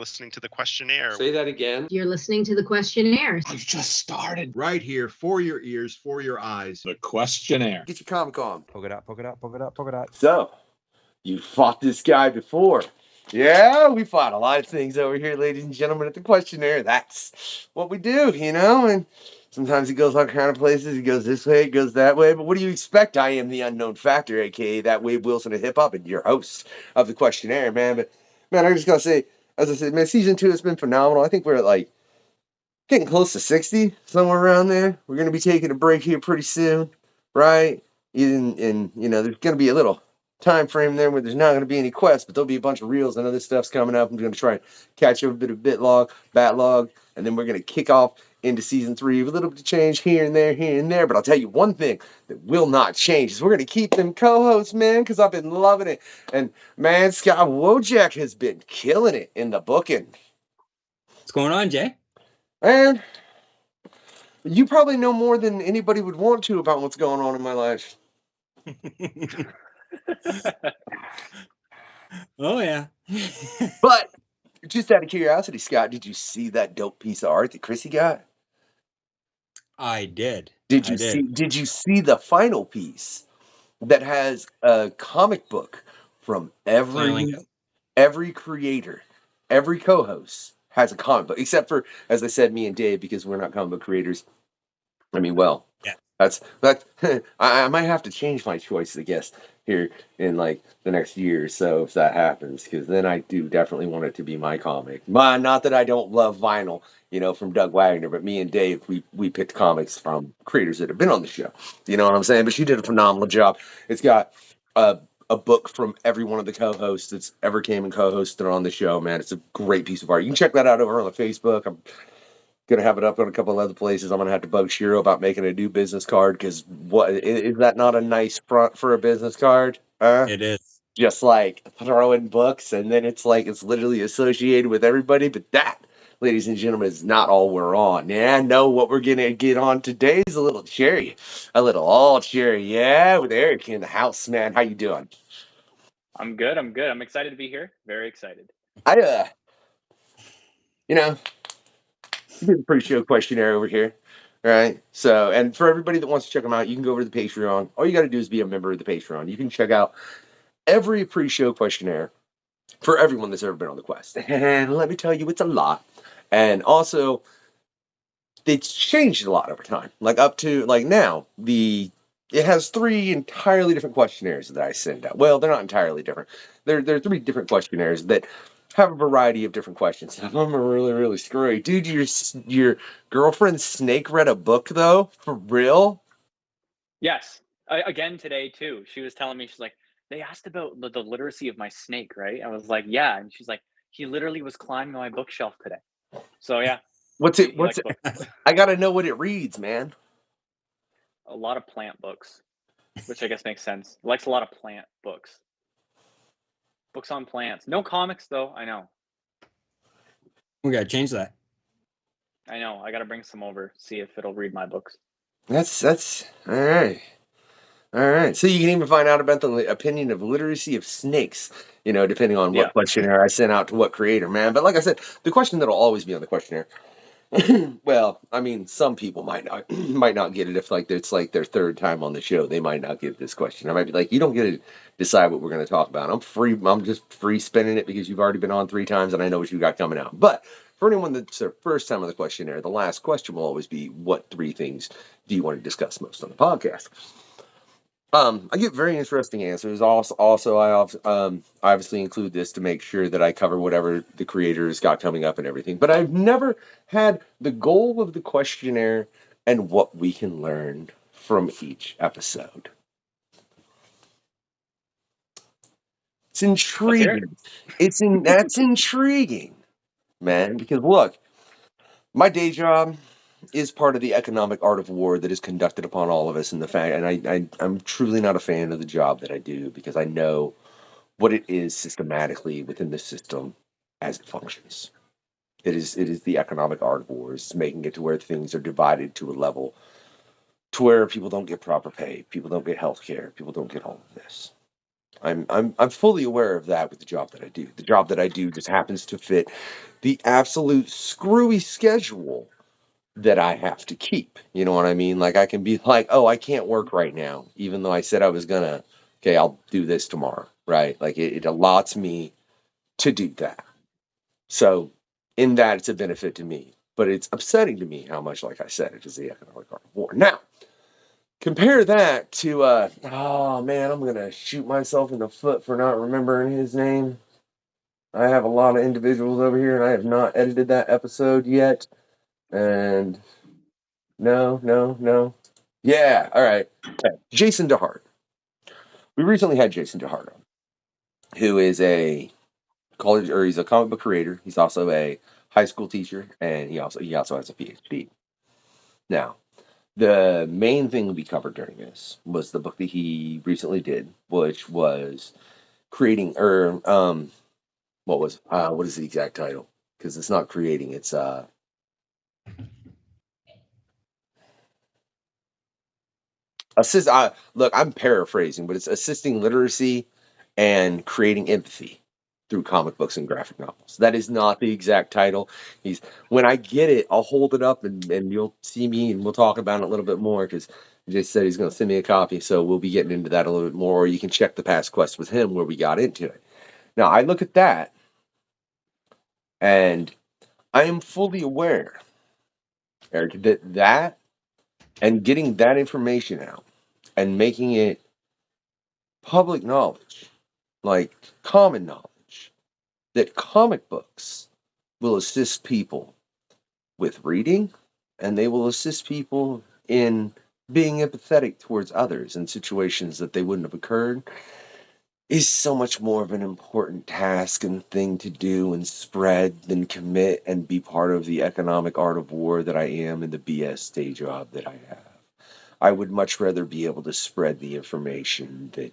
listening to the Questionnaire. Say that again. You're listening to the Questionnaires. I've just started. Right here, for your ears, for your eyes. The Questionnaire. Get your comic on. Poke it out, poke it out, poke it out, poke it out. So, you fought this guy before. Yeah, we fought a lot of things over here, ladies and gentlemen, at the Questionnaire. That's what we do, and sometimes it goes all kind of places. It goes this way, it goes that way. But what do you expect? I am the unknown factor, a.k.a. that Wade Wilson of hip-hop, and your host of the Questionnaire, man. But, man, I just got to say, as I said, man, season 2 has been phenomenal. I think we're at, getting close to 60, somewhere around there. We're going to be taking a break here pretty soon, right? And there's going to be a little time frame there where there's not going to be any quests, but there'll be a bunch of reels and other stuff's coming up. I'm going to try and catch up a bit of batlog, and then we're going to kick off into season 3 with a little bit of change here and there. But I'll tell you one thing that will not change is we're going to keep them co-hosts, man, because I've been loving it. And, man, Scott Wojcik has been killing it in the booking. What's going on, Jay? And you probably know more than anybody would want to about what's going on in my life. Oh, yeah. But just out of curiosity, Scott, did you see that dope piece of art that Chrissy got? I did. Did you see the final piece that has a comic book from every creator, every co-host has a comic book, except for, as I said, me and Dave, because we're not comic book creators. I mean, well, yeah, that's I might have to change my choice, I guess, here in the next year or so if that happens, because then I do definitely want it to be my comic. Not that I don't love vinyl, from Doug Wagner, but me and Dave, we picked comics from creators that have been on the show. You know what I'm saying? But she did a phenomenal job. It's got a book from every one of the co-hosts that's ever came and co-hosted on the show, man. It's a great piece of art. You can check that out over on the Facebook. I'm going to have it up on a couple of other places. I'm going to have to bug Shiro about making a new business card, because what is that not a nice front for a business card? It is. Just throwing books, and then it's literally associated with everybody. But that, ladies and gentlemen, is not all we're on. Yeah, no, what we're going to get on today is a little all cherry. Yeah, with Eric in the house, man. How you doing? I'm good. I'm excited to be here. Very excited. You did a pre-show questionnaire over here, right? So, and for everybody that wants to check them out, you can go over to the Patreon. All you got to do is be a member of the Patreon. You can check out every pre-show questionnaire for everyone that's ever been on the quest. And let me tell you, it's a lot. And also, it's changed a lot over time. Up to now, it has 3 entirely different questionnaires that I send out. Well, they're not entirely different. They're 3 different questionnaires that have a variety of different questions. Some of them are really, really screwy. Dude, your girlfriend's snake read a book, though? For real? Yes. Again today, too. She was telling me, she's like, they asked about the literacy of my snake, right? I was like, yeah. And she's like, he literally was climbing my bookshelf today. So, yeah. What's it? I got to know what it reads, man. A lot of plant books, which I guess makes sense. He likes a lot of plant books. Books on plants. No comics, though. I know. We got to change that. I know. I got to bring some over, see if it'll read my books. That's all right. All right. So you can even find out about the opinion of literacy of snakes, depending on what questionnaire I sent out to what creator, man. But like I said, the question that'll always be on the questionnaire. Well, I mean, some people might not get it if it's their 3rd time on the show. They might not get this question. I might be like, you don't get to decide what we're going to talk about. I'm just free spinning it because you've already been on 3 times and I know what you got coming out. But for anyone that's their first time on the questionnaire, the last question will always be, what 3 things do you want to discuss most on the podcast? I get very interesting answers. Also, I obviously include this to make sure that I cover whatever the creators got coming up and everything. But I've never had the goal of the questionnaire and what we can learn from each episode. It's intriguing. That's intriguing, man. Because look, my day job is part of the economic art of war that is conducted upon all of us, and I'm truly not a fan of the job that I do, because I know what it is systematically within the system as it functions. It is the economic art of war. It's making it to where things are divided to a level to where people don't get proper pay, people don't get health care, people don't get all of this. I'm fully aware of that with the job that I do. The job that I do just happens to fit the absolute screwy schedule that I have to keep. You know what I mean? Like I can be like, oh, I can't work right now, even though I said I was gonna. Okay, I'll do this tomorrow, right? Like it allots me to do that. So in that, it's a benefit to me, but it's upsetting to me how much, like I said, it is the economic art of war. Now, compare that to, oh man, I'm gonna shoot myself in the foot for not remembering his name. I have a lot of individuals over here, and I have not edited that episode yet. And no. Yeah, all right. Okay. Jason DeHart. We recently had Jason DeHart on, who is a college, or he's a comic book creator. He's also a high school teacher, and he also has a PhD. Now, the main thing we covered during this was the book that he recently did, which was creating, or what is the exact title? Because it's not creating, it's assist. Look, I'm paraphrasing, but it's assisting literacy and creating empathy through comic books and graphic novels. That is not the exact title. When I get it, I'll hold it up and you'll see me and we'll talk about it a little bit more because he just said he's going to send me a copy, so we'll be getting into that a little bit more. Or you can check the past quest with him where we got into it. Now I look at that and I am fully aware, Eric, that and getting that information out and making it public knowledge, like common knowledge, that comic books will assist people with reading and they will assist people in being empathetic towards others in situations that they wouldn't have occurred is so much more of an important task and thing to do and spread than commit and be part of the economic art of war that I am in the BS day job that I have. I would much rather be able to spread the information that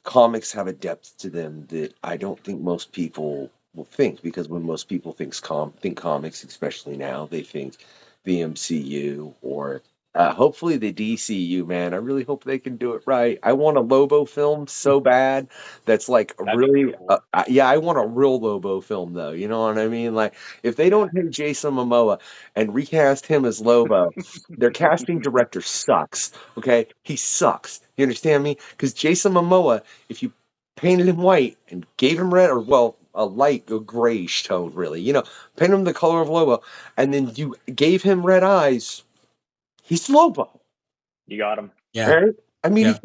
comics have a depth to them that I don't think most people will think, because when most people think comics, especially now, they think the MCU or hopefully the DCU, man. I really hope they can do it right. I want a Lobo film so bad that's like That'd be really, cool. yeah, I want a real Lobo film though. You know what I mean? Like if they don't take Jason Momoa and recast him as Lobo, their casting director sucks. Okay, he sucks. You understand me? Because Jason Momoa, if you painted him white and gave him red, or well, a light, a grayish tone, really, paint him the color of Lobo, and then you gave him red eyes, he's Lobo. You got him. Yeah. Right? I mean,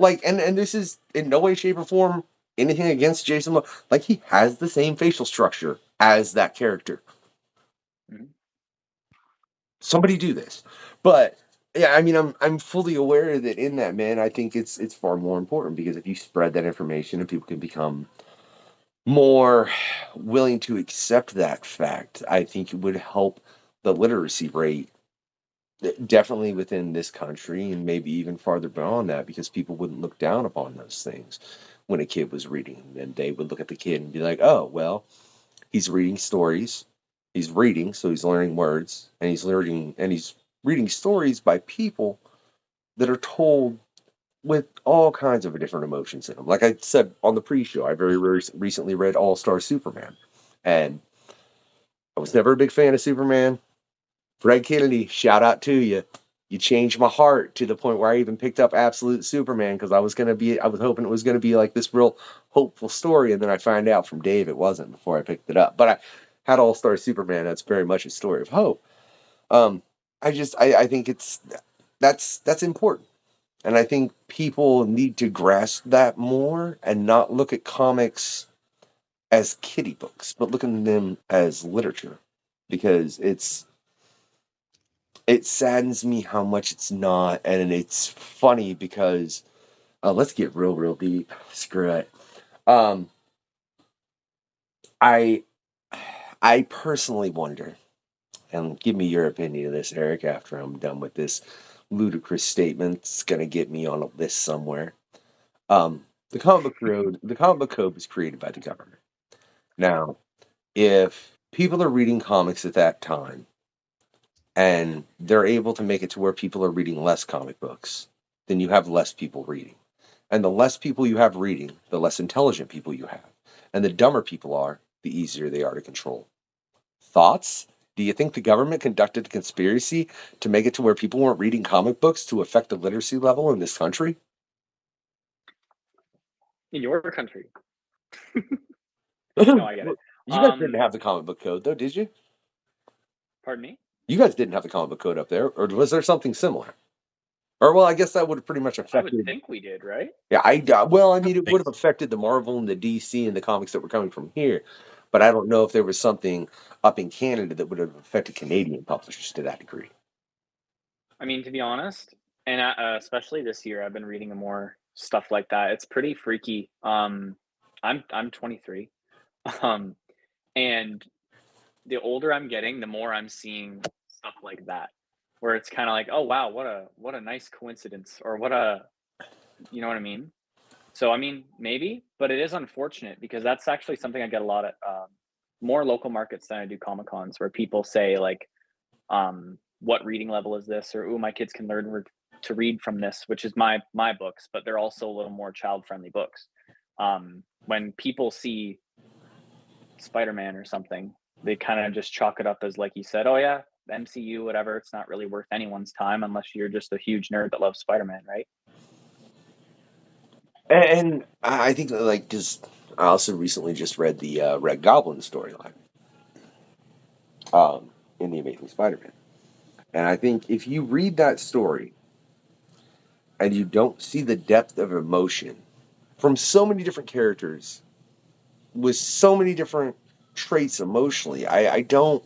Yeah. and this is in no way, shape, or form anything against Jason Momoa. Like, he has the same facial structure as that character. Mhm. Somebody do this. But yeah, I mean, I'm fully aware that in that, man, I think it's far more important, because if you spread that information and people can become more willing to accept that fact, I think it would help the literacy rate definitely within this country and maybe even farther beyond that, because people wouldn't look down upon those things when a kid was reading, and they would look at the kid and be like, oh, well, he's reading stories. He's reading, so he's learning words, and he's reading stories by people that are told with all kinds of different emotions in them. Like I said on the pre-show, I very recently read All-Star Superman, and I was never a big fan of Superman. Fred Kennedy, shout out to you. You changed my heart to the point where I even picked up Absolute Superman, because I was hoping it was gonna be like this real hopeful story, and then I find out from Dave it wasn't before I picked it up. But I had All-Star Superman. That's very much a story of hope. I think that's important. And I think people need to grasp that more and not look at comics as kiddie books, but look at them as literature, because it saddens me how much it's not. And it's funny because let's get real deep. Screw it. I I personally wonder, and give me your opinion of this, Eric, after I'm done with this ludicrous statement. It's gonna get me on a list somewhere. The comic book code was created by the government. Now, if people are reading comics at that time and they're able to make it to where people are reading less comic books, then you have less people reading. And the less people you have reading, the less intelligent people you have. And the dumber people are, the easier they are to control. Thoughts? Do you think the government conducted a conspiracy to make it to where people weren't reading comic books to affect the literacy level in this country? In your country. No, I get it. You guys didn't have the comic book code, though, did you? Pardon me? You guys didn't have the comic book code up there, or was there something similar? Or, well, I guess that would have pretty much I affected... would think we did, right? Yeah, well, I mean, it would have affected the Marvel and the DC and the comics that were coming from here, but I don't know if there was something up in Canada that would have affected Canadian publishers to that degree. I mean, to be honest, and especially this year, I've been reading more stuff like that. It's pretty freaky. I'm 23, and the older I'm getting, the more I'm seeing stuff like that, where it's kind of like, oh wow, what a nice coincidence, or you know what I mean? So I mean, maybe, but it is unfortunate because that's actually something I get a lot at more local markets than I do Comic Cons, where people say like, what reading level is this, or my kids can learn to read from this, which is my books, but they're also a little more child friendly books. When people see Spider-Man or something, they kind of just chalk it up as, like you said, oh yeah, the MCU, whatever. It's not really worth anyone's time unless you're just a huge nerd that loves Spider-Man, right? And I think, like, just I also recently just read the Red Goblin storyline in The Amazing Spider-Man. And I think if you read that story and you don't see the depth of emotion from so many different characters with so many different traits emotionally, I don't...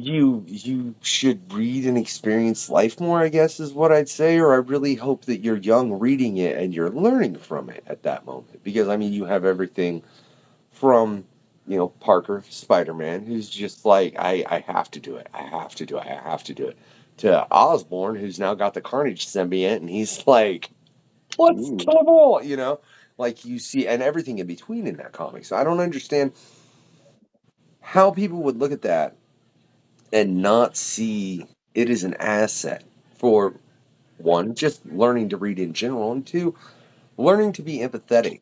You should read and experience life more, I guess, is what I'd say. Or I really hope that you're young reading it and you're learning from it at that moment. Because, I mean, you have everything from, Parker, Spider-Man, who's just like, I have to do it. I have to do it. I have to do it. To Osborn, who's now got the Carnage symbiote, and he's like, let's kill them all, Like, you see, and everything in between in that comic. So I don't understand how people would look at that and not see it as an asset for, one, just learning to read in general, and two, learning to be empathetic.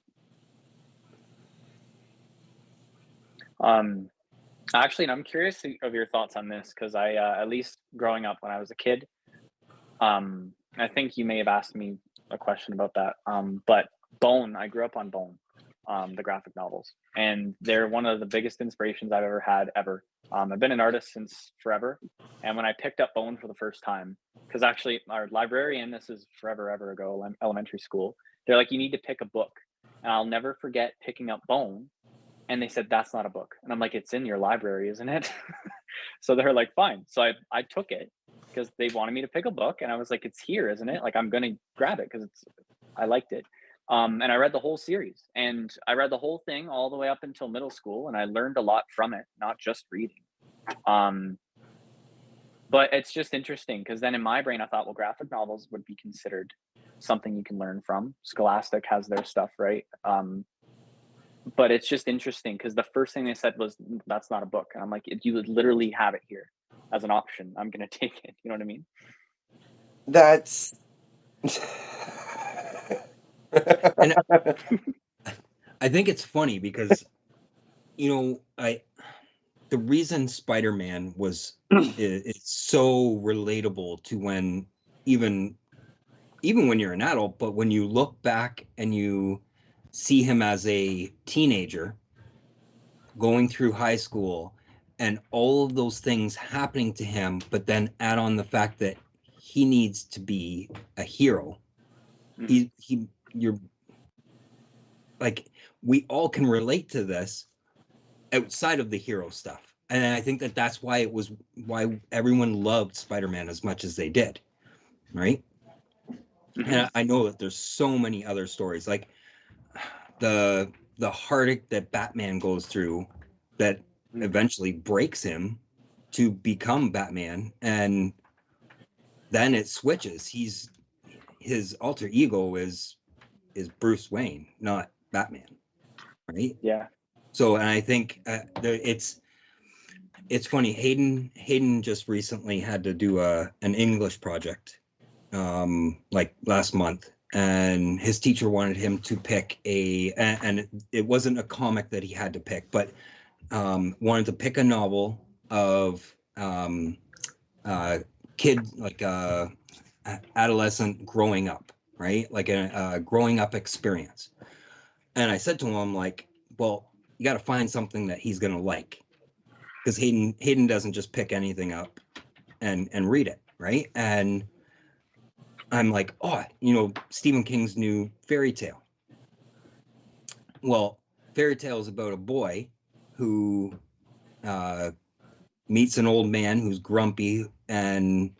Actually, and I'm curious of your thoughts on this, because I, at least growing up when I was a kid, I think you may have asked me a question about that. But Bone, I grew up on Bone, the graphic novels, and they're one of the biggest inspirations I've ever had ever. I've been an artist since forever, and when I picked up Bone for the first time, because actually our librarian, this is forever ago, elementary school, they're like, you need to pick a book, and I'll never forget picking up Bone, and they said, that's not a book, and I'm like, it's in your library, isn't it? So they're like, fine. So I took it because they wanted me to pick a book, and I was like, it's here, isn't it? Like, I'm gonna grab it because I liked it. And I read the whole series, and I read the whole thing all the way up until middle school, and I learned a lot from it, not just reading. But it's just interesting because then in my brain, I thought, well, graphic novels would be considered something you can learn from. Scholastic has their stuff, right? But it's just interesting because the first thing they said was, that's not a book. And I'm like, you would literally have it here as an option. I'm going to take it. You know what I mean? That's... And I think it's funny because, the reason Spider-Man it's so relatable to when even when you're an adult, but when you look back and you see him as a teenager going through high school and all of those things happening to him, but then add on the fact that he needs to be a hero. You're like, we all can relate to this outside of the hero stuff. And I think that's why everyone loved Spider-Man as much as they did. Right. Mm-hmm. And I know that there's so many other stories, like the heartache that Batman goes through that eventually breaks him to become Batman. And then it switches. His alter ego is Bruce Wayne, not Batman. Right. Yeah. So, and I think it's funny. Hayden just recently had to do an English project, like last month, and his teacher wanted him to pick and it wasn't a comic that he had to pick, but wanted to pick a novel of kid, like adolescent growing up, right? Like a growing up experience. And I said to him, like, well, you got to find something that he's going to like, because Hayden doesn't just pick anything up and read it, right? And I'm like, oh, Stephen King's new Fairy Tale. Well, Fairy Tale is about a boy who meets an old man who's grumpy and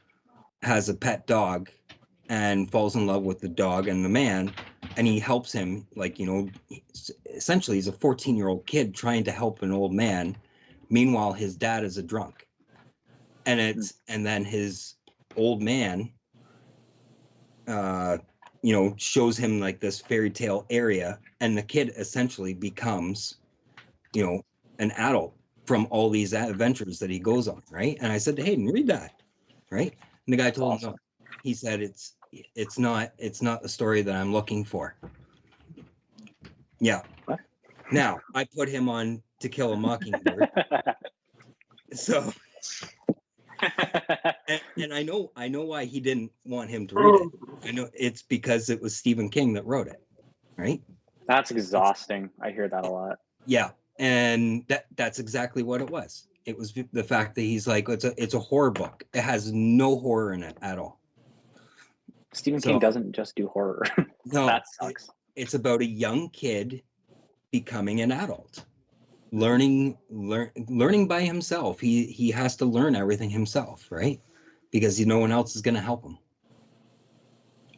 has a pet dog and falls in love with the dog and the man, and he helps him, like, essentially he's a 14-year-old kid trying to help an old man. Meanwhile, his dad is a drunk. And then his old man shows him like this fairy tale area, and the kid essentially becomes, an adult from all these adventures that he goes on, right? And I said to Hayden, read that, right? And the guy told him no. He said it's not the story that I'm looking for. Yeah. What? Now I put him on To Kill a Mockingbird. So and I know why he didn't want him to read it. I know it's because it was Stephen King that wrote it, right? That's exhausting. I hear that a lot. Yeah. And that's exactly what it was. It was the fact that he's like, it's a horror book. It has no horror in it at all. Stephen King doesn't just do horror. No, that sucks. It's about a young kid becoming an adult, learning by himself. He has to learn everything himself, right? Because no one else is going to help him.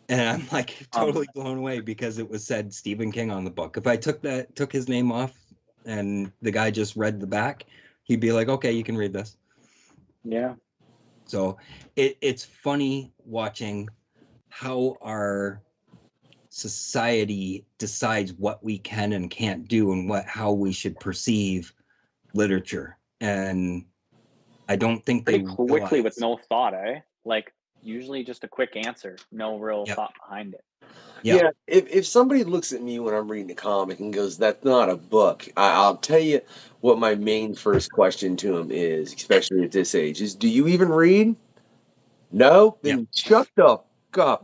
And I'm like totally blown away because it was said Stephen King on the book. If I took his name off and the guy just read the back, he'd be like, okay, you can read this. Yeah. So it's funny watching how our society decides what we can and can't do and how we should perceive literature. And I don't think pretty quickly with no thought, like usually just a quick answer, no real thought behind it. Yeah. If somebody looks at me when I'm reading a comic and goes, that's not a book, I'll tell you what my main first question to them is, especially at this age, is, do you even read? No? Then shut the up.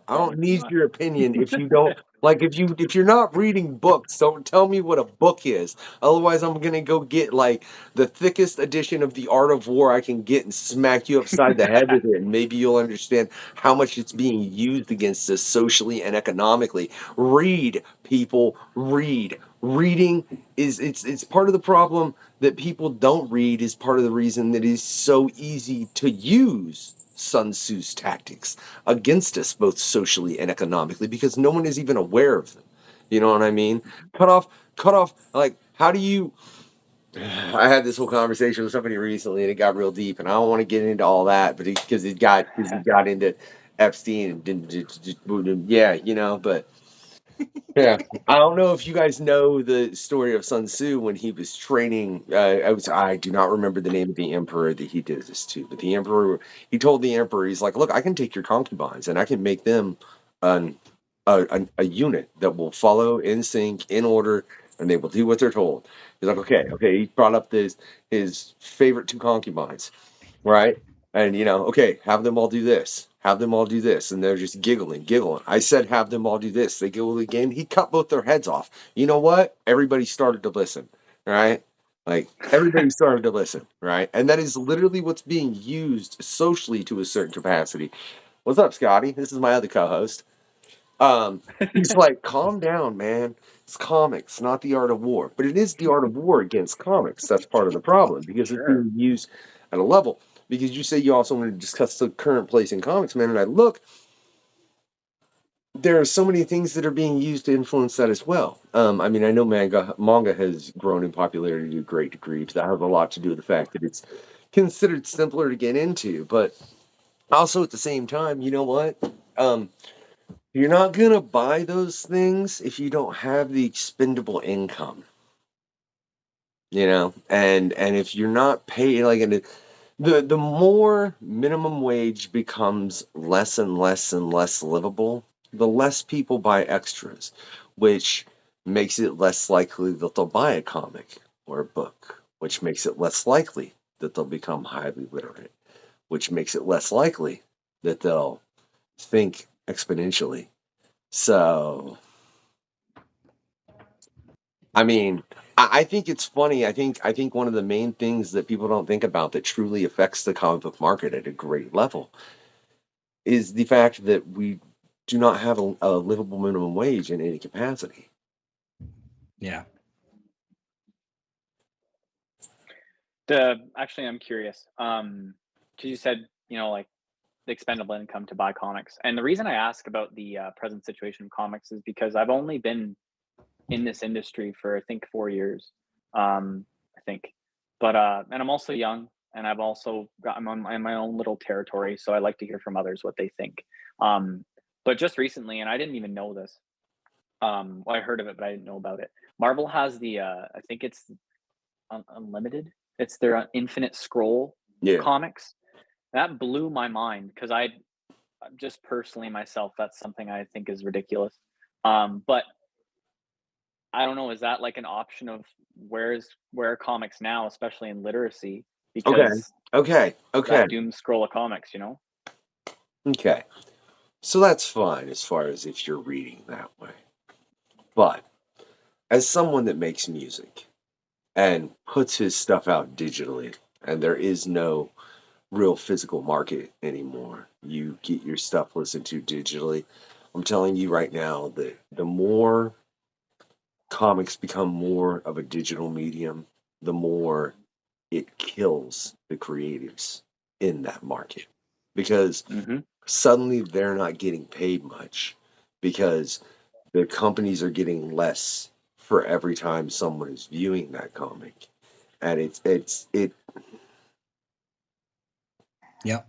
I don't need your opinion if you don't. Like, if you're not reading books, don't tell me what a book is. Otherwise, I'm gonna go get like the thickest edition of The Art of War I can get and smack you upside the head with it, and maybe you'll understand how much it's being used against us socially and economically. Read, people, read. Reading it's part of the problem that people don't read, is part of the reason that it is so easy to use Sun Tzu's tactics against us, both socially and economically, because no one is even aware of them. You know what I mean? Cut off. Like, how do you? I had this whole conversation with somebody recently, and it got real deep, and I don't want to get into all that, but because he got into Epstein and didn't, but. Yeah, I don't know if you guys know the story of Sun Tzu when he was training. I do not remember the name of the emperor that he did this to, but the emperor, he told the emperor, he's like, look, I can take your concubines and I can make them a unit that will follow in sync, in order, and they will do what they're told. He's like, okay. He brought up his favorite two concubines, right? And, okay, have them all do this. Have them all do this. And they're just giggling. I said, have them all do this. They giggled again. He cut both their heads off. You know what? Everybody started to listen, right? Like, everybody started to listen, right? And that is literally what's being used socially to a certain capacity. What's up, Scotty? This is my other co-host. He's like, calm down, man. It's comics, not the art of war. But it is the art of war against comics. That's part of the problem, because it's being used at a level. Because you say you also want to discuss the current place in comics, man, and I look, there are so many things that are being used to influence that as well. I know manga has grown in popularity to a great degree, but that has a lot to do with the fact that it's considered simpler to get into. But also at the same time, you know what? You're not going to buy those things if you don't have the expendable income. And if you're not paying, the more minimum wage becomes less and less and less livable, the less people buy extras, which makes it less likely that they'll buy a comic or a book, which makes it less likely that they'll become highly literate, which makes it less likely that they'll think exponentially. So, I mean, I think it's funny. I think one of the main things that people don't think about that truly affects the comic book market at a great level is the fact that we do not have a livable minimum wage in any capacity. Yeah. Actually, I'm curious. Because you said, like the expendable income to buy comics, and the reason I ask about the present situation of comics is because I've only been in this industry for I think 4 years. I think, but and I'm also young, and I'm in my own little territory, so I like to hear from others what they think. But just recently, and I didn't even know this. Well, I heard of it, but I didn't know about it. Marvel has the I think it's Unlimited. It's their Infinite Scroll comics. That blew my mind because I just personally myself, that's something I think is ridiculous. But I don't know, is that like an option of where are comics now, especially in literacy? Because Okay. that doom scroll of comics, Okay. So that's fine as far as if you're reading that way. But as someone that makes music and puts his stuff out digitally, and there is no real physical market anymore, you get your stuff listened to digitally. I'm telling you right now that the more comics become more of a digital medium, the more it kills the creatives in that market. Because suddenly they're not getting paid much because the companies are getting less for every time someone is viewing that comic. And Yep.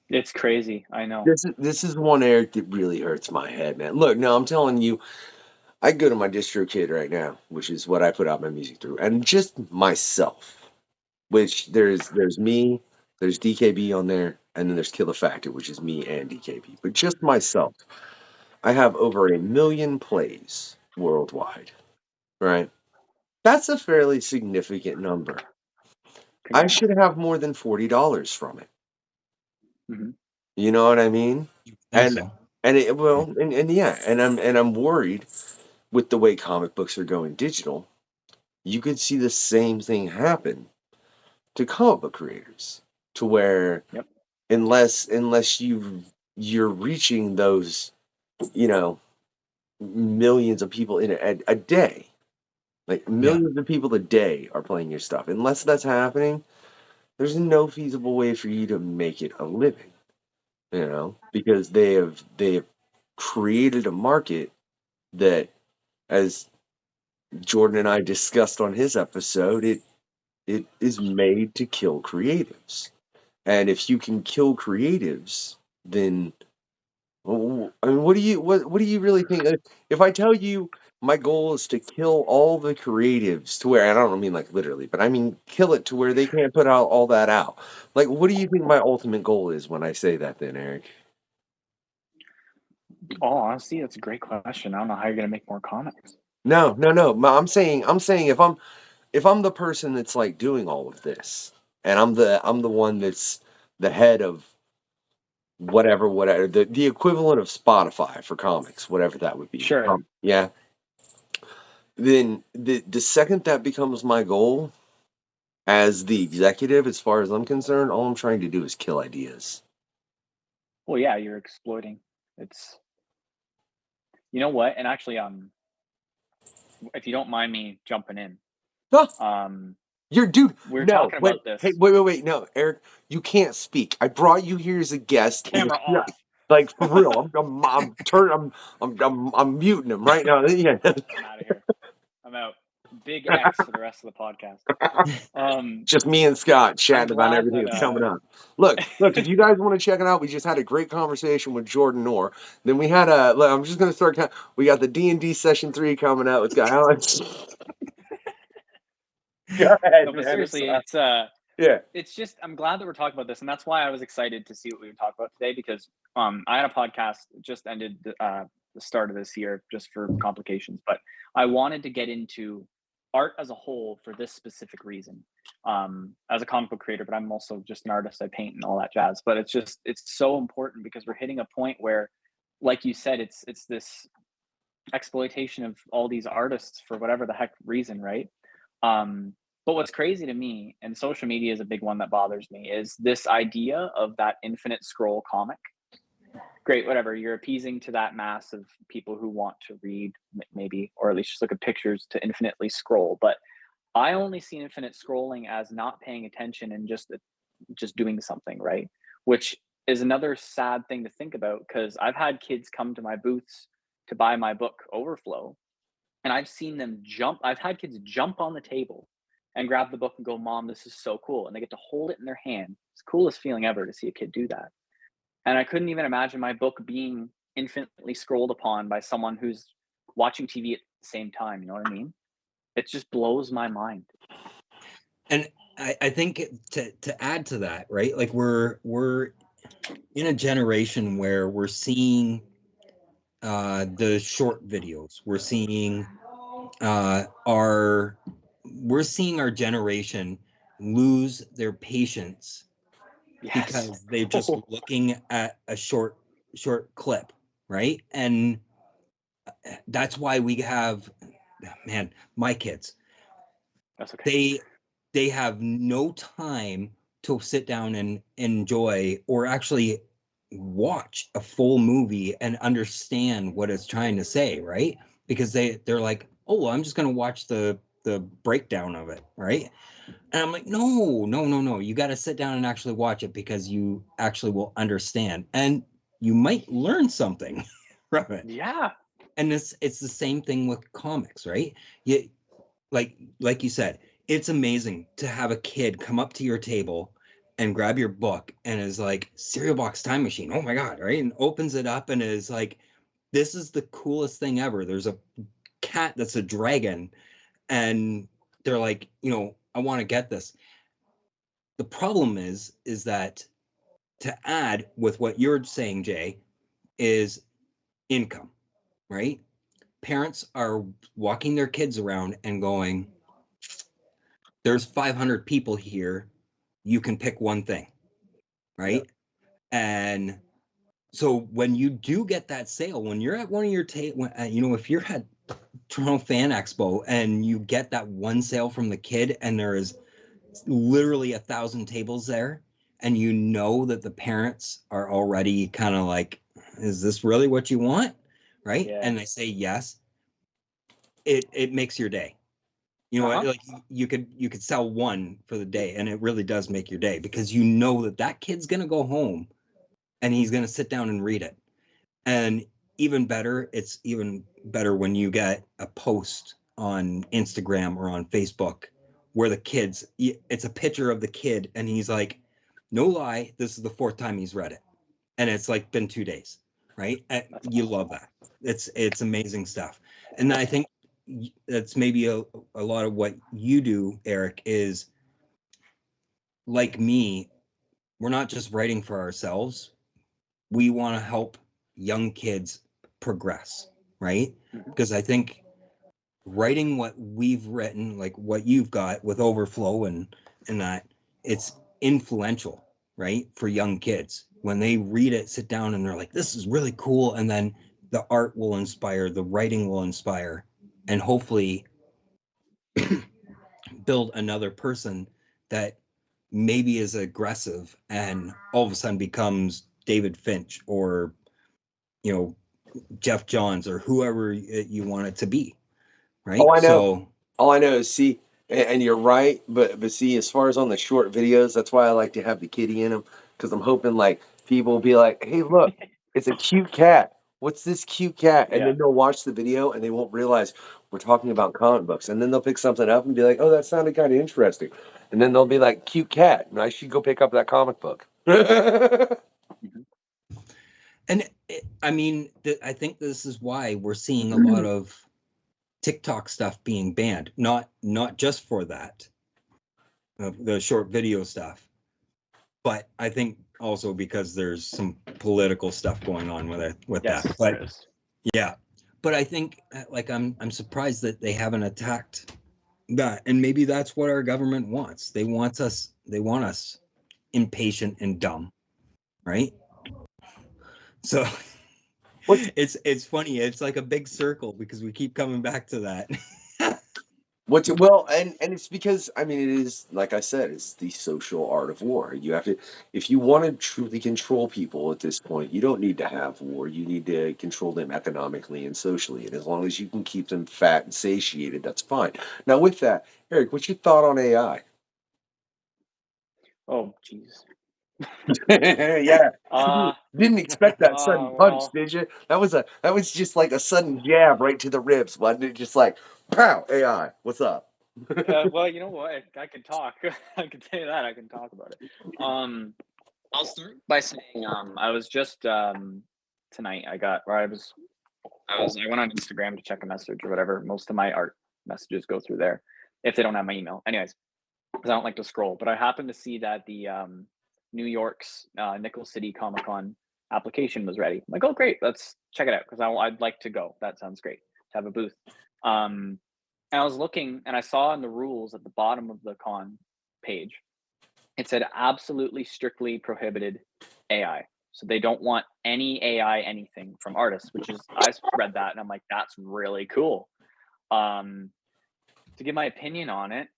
It's crazy. I know. This is one, Eric, that really hurts my head, man. Look, no, I'm telling you, I go to my DistroKid right now, which is what I put out my music through, and just myself, which there's me, there's DKB on there, and then there's Killa Factor, which is me and DKB. But just myself, I have over 1 million plays worldwide, right? That's a fairly significant number. I should have more than $40 from it. Mhm. You know what I mean? Think so. I'm worried with the way comic books are going digital. You could see the same thing happen to comic book creators, to where unless you're reaching those, millions of people in a day, like millions of people a day are playing your stuff. Unless that's happening, there's no feasible way for you to make it a living, because they have created a market that, as Jordan and I discussed on his episode, it is made to kill creatives. And if you can kill creatives, then I mean, what do you really think? If I tell you my goal is to kill all the creatives to where, I don't mean like literally, but I mean kill it to where they can't put out all that out. Like, what do you think my ultimate goal is when I say that, then, Eric? Oh, honestly, that's a great question. I don't know how you're gonna make more comics. No. I'm saying if I'm the person that's like doing all of this, and I'm the one that's the head of whatever the equivalent of Spotify for comics, whatever that would be. Sure. Yeah. Then the second that becomes my goal as the executive, as far as I'm concerned, all I'm trying to do is kill ideas. Well, yeah, you're exploiting. It's, you know what? And actually, if you don't mind me jumping in, You're dude. we're talking about this. Hey, wait. No, Eric, you can't speak. I brought you here as a guest. Camera off. Like, for real. I'm muting him right now. Yeah. I'm out of here. I'm out. Big X for the rest of the podcast. Just me and Scott chatting about everything that's coming up. Look, if you guys want to check it out, we just had a great conversation with Jordan Orr. Then we had I'm just going to start, we got the D&D session 3 coming out with Alex. Go ahead, no, but seriously, it's Yeah. it's just, I'm glad that we're talking about this, and that's why I was excited to see what we would talk about today, because I had a podcast just ended the start of this year just for complications, but I wanted to get into art as a whole for this specific reason. As a comic book creator, but I'm also just an artist. I paint and all that jazz. But it's so important because we're hitting a point where, like you said, it's this exploitation of all these artists for whatever the heck reason, right? But what's crazy to me, and social media is a big one that bothers me, is this idea of that infinite scroll comic. Great, whatever, you're appeasing to that mass of people who want to read, maybe, or at least just look at pictures to infinitely scroll. But I only see infinite scrolling as not paying attention and just doing something, right? Which is another sad thing to think about, because I've had kids come to my booths to buy my book Overflow, and I've seen them jump. I've had kids jump on the table and grab the book and go, "Mom, this is so cool." And they get to hold it in their hand. It's the coolest feeling ever to see a kid do that. And I couldn't even imagine my book being infinitely scrolled upon by someone who's watching TV at the same time. You know what I mean? It just blows my mind. And I think to add to that, right? Like we're in a generation where we're seeing the short videos. We're seeing our generation lose their patience because they're just looking at a short clip, right? And that's why we have, man, my kids. That's okay. They have no time to sit down and enjoy or actually watch a full movie and understand what it's trying to say, right? Because they're like, oh, well, I'm just going to watch the breakdown of it, right? And I'm like, no, you got to sit down and actually watch it, because you actually will understand and you might learn something from it. Yeah. And it's the same thing with comics, right? Like you said, it's amazing to have a kid come up to your table and grab your book and is like, cereal box time machine, oh my God, right? And opens it up and is like, this is the coolest thing ever. There's a cat that's a dragon, and they're like, I want to get this. The problem is that, to add with what you're saying, Jay, is income, right? Parents are walking their kids around and going, there's 500 people here, you can pick one thing, right? Yep. And so when you do get that sale, when you're at one of your if you're at Toronto Fan Expo and you get that one sale from the kid, and there is literally 1,000 tables there, and you know that the parents are already kind of like, is this really what you want, right? Yeah. And they say yes, it makes your day. Like you could sell one for the day, and it really does make your day, because you know that kid's gonna go home and he's gonna sit down and read it. And it's even better when you get a post on Instagram or on Facebook where it's a picture of the kid, and he's like, no lie, this is the 4th time he's read it, and it's like been 2 days, right? You love that. It's amazing stuff. And I think that's maybe a lot of what you do, Eric, is like me. We're not just writing for ourselves. We want to help young kids progress, right? Because I think writing what we've written, like what you've got with Overflow and that, it's influential, right? For young kids. When they read it, sit down, and they're like, this is really cool. And then the art will inspire, the writing will inspire, and hopefully build another person that maybe is aggressive and all of a sudden becomes David Finch or, Jeff Johns or whoever you want it to be, right? All I know is, see, and you're right, but see, as far as on the short videos, that's why I like to have the kitty in them, because I'm hoping like people will be like, hey, look, it's a cute cat. What's this cute cat? And then they'll watch the video and they won't realize we're talking about comic books. And then they'll pick something up and be like, oh, that sounded kind of interesting. And then they'll be like, cute cat. And I should go pick up that comic book. And I think this is why we're seeing a lot of TikTok stuff being banned. Not just for that, the short video stuff. But I think also because there's some political stuff going on with Yes, that. there But is. yeah, but I think like I'm surprised that they haven't attacked that, and maybe that's what our government wants. They want us impatient and dumb, right? So it's funny. It's like a big circle because we keep coming back to that. Well, and it's because, I mean, it is, like I said, it's the social art of war. You have to, if you want to truly control people at this point, you don't need to have war. You need to control them economically and socially. And as long as you can keep them fat and satiated, that's fine. Now, with that, Eric, what's your thought on AI? Oh, jeez. Yeah. Didn't expect that sudden punch, Well, did you? That was just like a sudden jab right to the ribs, wasn't it? Just like, pow, AI, what's up? well, you know what? I can talk. I can tell you that. I can talk about it. I'll start by saying I was just tonight. I went on Instagram to check a message or whatever. Most of my art messages go through there if they don't have my email. Anyways, because I don't like to scroll. But I happened to see that the New York's Nickel City Comic Con application was ready. I'm like, oh great, let's check it out because I'd like to go. That sounds great to have a booth. And I was looking and I saw in the rules at the bottom of the con page, it said absolutely strictly prohibited AI. So they don't want any AI anything from artists, which is, I read that and I'm like, that's really cool. To give my opinion on it,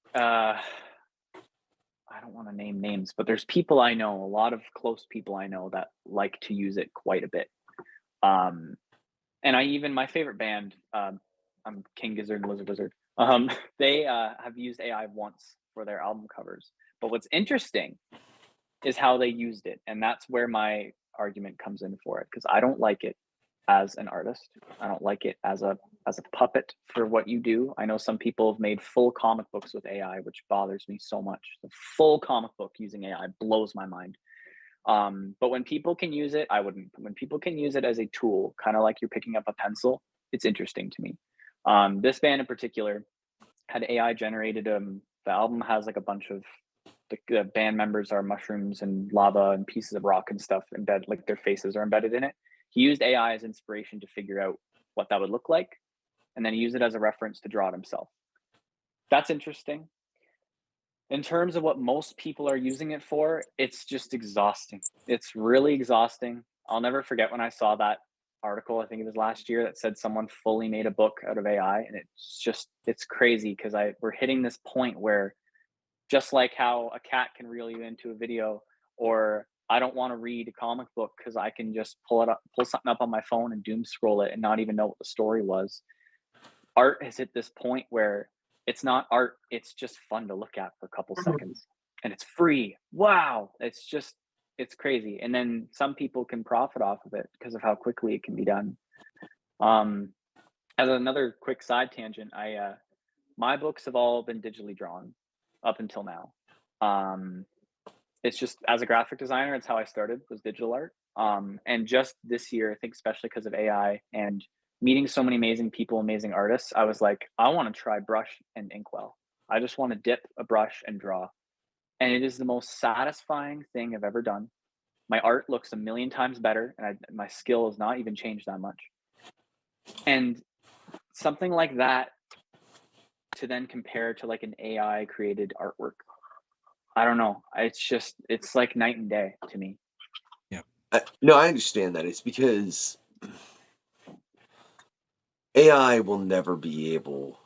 I don't want to name names, but there's people I know, a lot of close people I know that like to use it quite a bit. And my favorite band, I'm King Gizzard and Lizard Wizard. They have used AI once for their album covers. But what's interesting is how they used it. And that's where my argument comes in for it. Because I don't like it as an artist. I don't like it as a puppet for what you do. I know some people have made full comic books with AI, which bothers me so much. The full comic book using AI blows my mind. But when people can use it, I wouldn't. When people can use it as a tool, kind of like you're picking up a pencil, it's interesting to me. This band in particular had AI generated. The album has like a bunch of the band members are mushrooms and lava and pieces of rock and stuff embedded, like their faces are embedded in it. He used AI as inspiration to figure out what that would look like, and then he used it as a reference to draw it himself. That's interesting. In terms of what most people are using it for, it's just exhausting. It's really exhausting. I'll never forget when I saw that article, I think it was last year, that said someone fully made a book out of AI, and it's crazy because we're hitting this point where just like how a cat can reel you into a video, or I don't want to read a comic book because I can just pull something up on my phone and doom scroll it and not even know what the story was. Art has hit this point where it's not art, it's just fun to look at for a couple seconds. And it's free. Wow. It's crazy. And then some people can profit off of it because of how quickly it can be done. As another quick side tangent, my books have all been digitally drawn up until now. It's just, as a graphic designer, it's how I started, was digital art. And just this year, I think especially because of AI and meeting so many amazing people, amazing artists, I was like, I want to try brush and inkwell. I just want to dip a brush and draw. And it is the most satisfying thing I've ever done. My art looks a million times better, and my skill has not even changed that much. And something like that to then compare to like an AI created artwork, I don't know. It's like night and day to me. Yeah. No, I understand that. It's because AI will never be able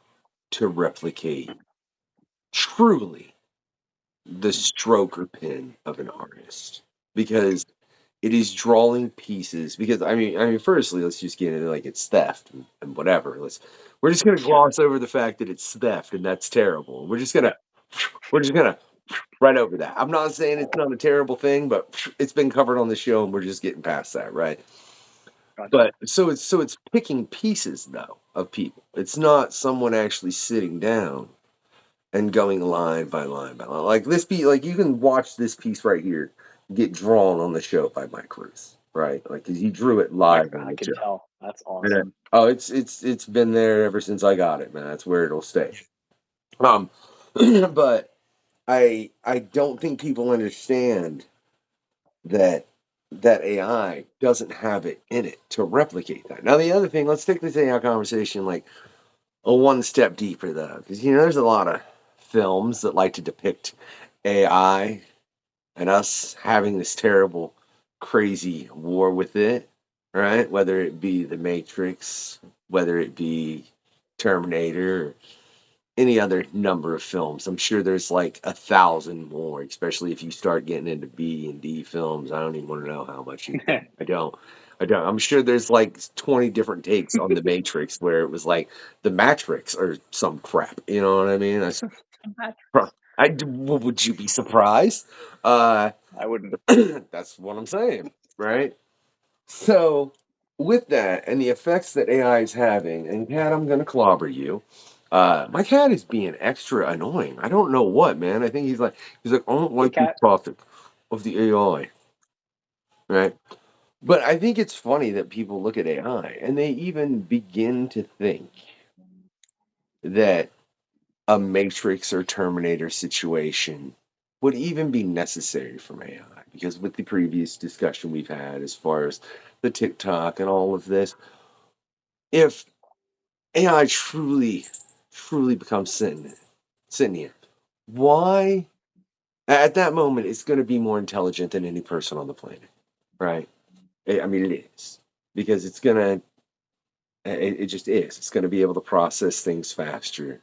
to replicate truly the stroke or pen of an artist, because it is drawing pieces. Because I mean, firstly, let's just get into like it's theft and whatever. We're just gonna gloss over the fact that it's theft and that's terrible. We're just gonna right over that. I'm not saying it's not a terrible thing, but it's been covered on the show and we're just getting past that, right? Gotcha. But so it's picking pieces though of people. It's not someone actually sitting down and going line by line by line. Like this piece, like you can watch this piece right here get drawn on the show by Mike Cruz, right? Like because he drew it live on I the can show. tell. That's awesome. It's been there ever since I got it, man. That's where it'll stay. But I don't think people understand that AI doesn't have it in it to replicate that. Now, the other thing, let's take this AI conversation like a one step deeper, though, because there's a lot of films that like to depict AI and us having this terrible, crazy war with it, right? Whether it be The Matrix, whether it be Terminator, or any other number of films. I'm sure there's like 1,000 more, especially if you start getting into B and D films. I don't even want to know how much you. I don't. I'm sure there's like 20 different takes on The Matrix where it was like the Matrix or some crap. You know what I mean? Would you be surprised? I wouldn't. That's what I'm saying, right? So, with that and the effects that AI is having, and Cat, I'm going to clobber you. My cat is being extra annoying. I don't know what, man. I think he's like, I don't Hey, like this Cat. topic of the AI, right? But I think it's funny that people look at AI and they even begin to think that a Matrix or Terminator situation would even be necessary from AI. Because with the previous discussion we've had as far as the TikTok and all of this, if AI truly becomes sentient, why at that moment it's going to be more intelligent than any person on the planet, right? I mean, it is because it's gonna. It just is. It's going to be able to process things faster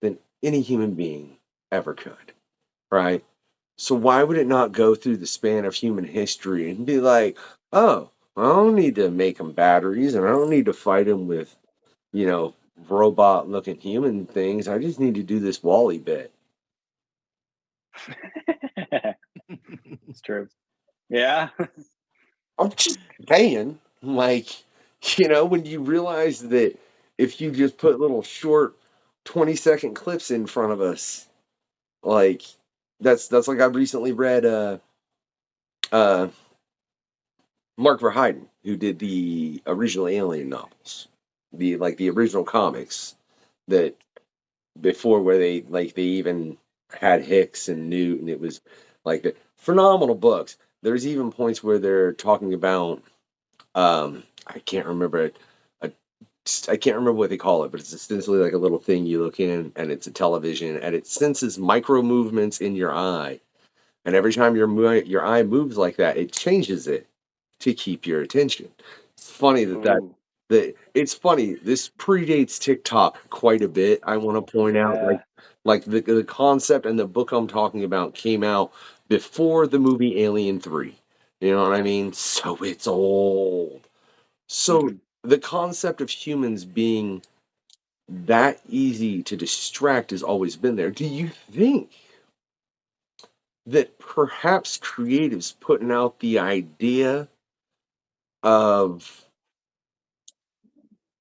than any human being ever could, right? So why would it not go through the span of human history and be like, oh, I don't need to make them batteries, and I don't need to fight them with, you know, robot-looking human things. I just need to do this Wally bit. It's true. Yeah. I'm just saying, like, when you realize that if you just put little short 20-second clips in front of us, like that's like I recently read uh Mark Verheiden, who did the original Alien novels, the original comics that before where they even had Hicks and Newt, and it was like the phenomenal books. There's even points where they're talking about I can't remember it. I can't remember what they call it, but it's essentially like a little thing you look in, and it's a television, and it senses micro movements in your eye, and every time your eye moves like that, it changes it to keep your attention. It's funny Ooh, that it's funny. This predates TikTok quite a bit. I want to point out, yeah. like the concept and the book I'm talking about came out before the movie Alien 3. You know what I mean? So it's old. So the concept of humans being that easy to distract has always been there. Do you think that perhaps creatives putting out the idea of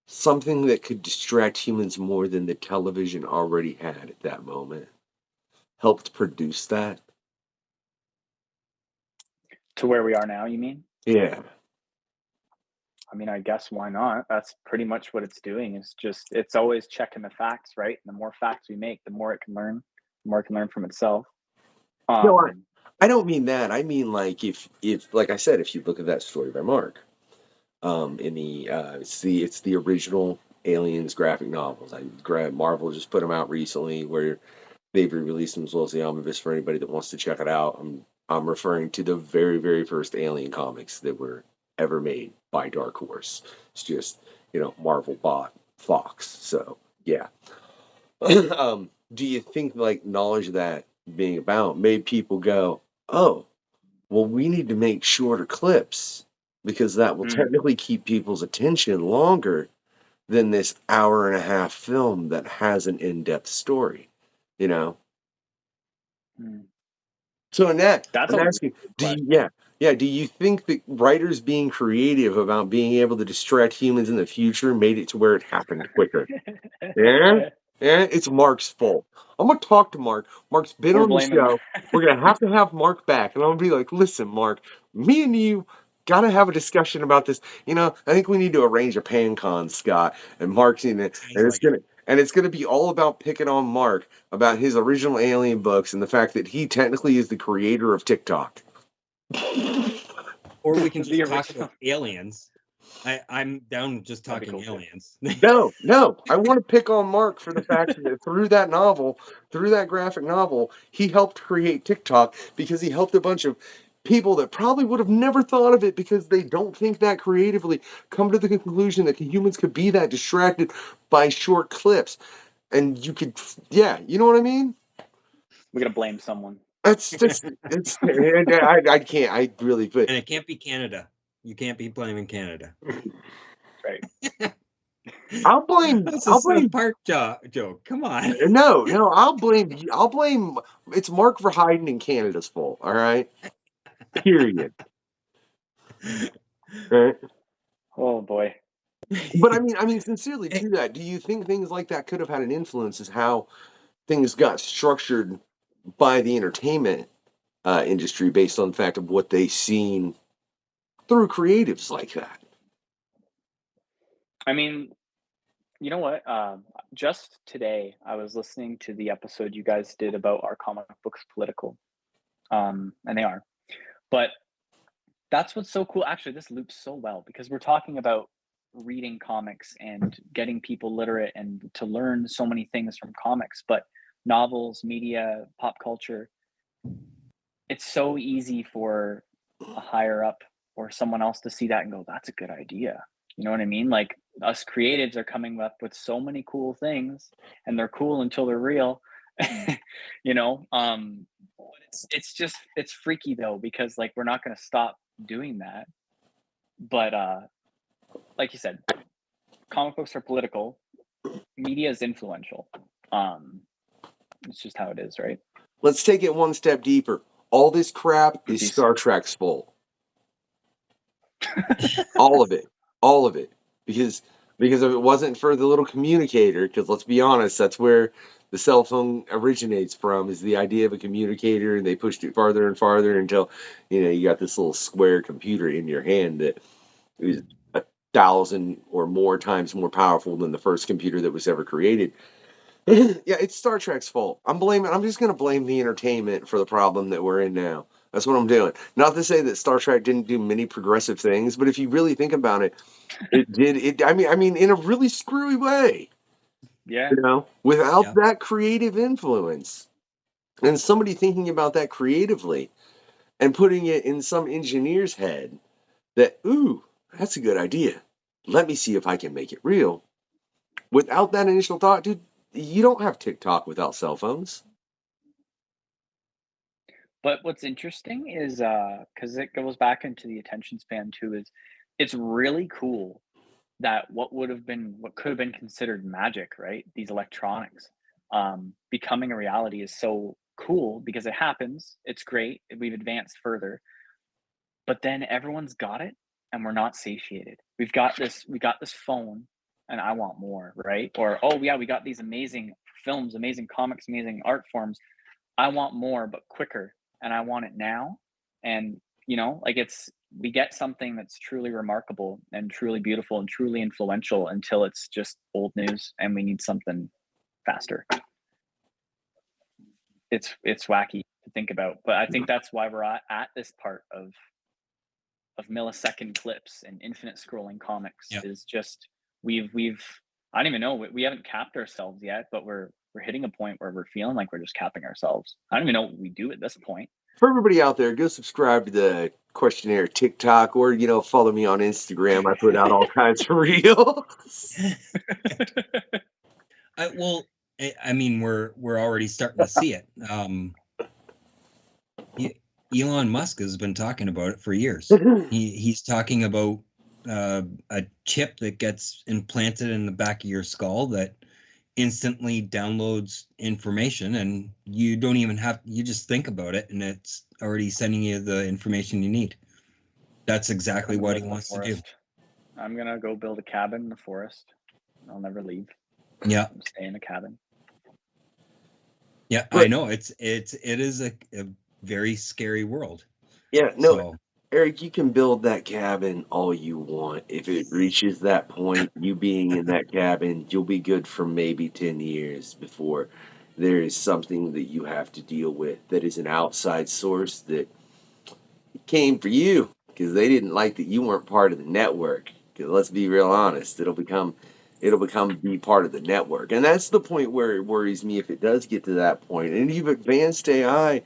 something that could distract humans more than the television already had at that moment helped produce that? To where we are now, you mean? Yeah. I mean, I guess why not? That's pretty much what it's doing. It's always checking the facts, right? And the more facts we make, the more it can learn, the more it can learn from itself. No, I don't mean that. I mean like if like I said, if you look at that story by Mark, in the it's the original Aliens graphic novels. Marvel just put them out recently where they've re-released them as well as the omnibus for anybody that wants to check it out. I'm referring to the very first Alien comics that were ever made by Dark Horse. It's just Marvel bought Fox, so yeah. Do you think like knowledge of that being about made people go, oh, well, we need to make shorter clips because that will technically keep people's attention longer than this hour and a half film that has an in-depth story, you know? So in that, That's I'm a asking, do you think that writers being creative about being able to distract humans in the future made it to where it happened quicker? Yeah? Yeah, it's Mark's fault. I'm gonna talk to Mark. Mark's been We're on the blaming. show. We're gonna have to have Mark back, and I'm gonna be like, listen, Mark, me and you gotta have a discussion about this. I think we need to arrange a pan con, Scott, and Mark's in it, and And it's going to be all about picking on Mark about his original Alien books and the fact that he technically is the creator of TikTok. Or we can The just talk original. about aliens. I'm down just That'd be talking cool, too. aliens. No. I want to pick on Mark for the fact that through that graphic novel, he helped create TikTok because he helped a bunch of people that probably would have never thought of it because they don't think that creatively come to the conclusion that humans could be that distracted by short clips. And you could, you know what I mean? We're gonna blame someone. It's I can't, I really, but And it can't be Canada. You can't be blaming Canada. Right. I'll blame That's a South Park joke. Come on. No, I'll blame it's Mark Verheiden in Canada's fault, all right? Period. Right? Oh boy. But I mean sincerely to that, do you think things like that could have had an influence as how things got structured by the entertainment industry based on the fact of what they seen through creatives like that? I mean, you know what? Just today, I was listening to the episode you guys did about our comic books political, and they are. But that's what's so cool. Actually, this loops so well because we're talking about reading comics and getting people literate and to learn so many things from comics. But novels, media, pop culture, it's so easy for a higher up or someone else to see that and go, "That's a good idea." You know what I mean? Like us creatives are coming up with so many cool things, and they're cool until they're real. You know, it's freaky though because like we're not going to stop doing that. But like you said, comic books are political, media is influential. It's just how it is, right? Let's take it one step deeper. All this crap is Jeez. Star Trek's fault. All of it. Because if it wasn't for the little communicator, because let's be honest, that's where the cell phone originates from, is the idea of a communicator, and they pushed it farther and farther until, you got this little square computer in your hand that is 1,000 or more times more powerful than the first computer that was ever created. Yeah, it's Star Trek's fault. I'm just going to blame the entertainment for the problem that we're in now. That's what I'm doing. Not to say that Star Trek didn't do many progressive things, but if you really think about it, it did. I mean, in a really screwy way. Yeah. Without that creative influence and somebody thinking about that creatively and putting it in some engineer's head that, ooh, that's a good idea. Let me see if I can make it real. Without that initial thought, dude, you don't have TikTok without cell phones. But what's interesting is because it goes back into the attention span too, is it's really cool that what could have been considered magic, right? These electronics becoming a reality is so cool because it happens. It's great. We've advanced further, but then everyone's got it and we're not satiated. We got this phone and I want more, right? Or, oh yeah, we got these amazing films, amazing comics, amazing art forms. I want more, but quicker. And I want it now. And, like we get something that's truly remarkable and truly beautiful and truly influential until it's just old news and we need something faster. It's wacky to think about, but I think that's why we're at this part of millisecond clips and infinite scrolling comics. Is just we've I don't even know, we haven't capped ourselves yet, but we're hitting a point where we're feeling like we're just capping ourselves. I don't even know what we do at this point. For everybody out there, go subscribe to the Questionnaire TikTok or, follow me on Instagram. I put out all kinds of reels. Well, I mean, we're already starting to see it. Elon Musk has been talking about it for years. He's talking about a chip that gets implanted in the back of your skull that instantly downloads information, and you don't even you just think about it and it's already sending you the information you need. That's exactly what he wants to do. I'm gonna go build a cabin in the forest. I'll never leave. Yeah, stay in a cabin. Yeah, but I know it is a very scary world. Yeah, no. Eric, you can build that cabin all you want. If it reaches that point, you being in that cabin, you'll be good for maybe 10 years before there is something that you have to deal with that is an outside source that came for you because they didn't like that you weren't part of the network. Because let's be real honest, it'll become be part of the network, and that's the point where it worries me if it does get to that point. And you've advanced AI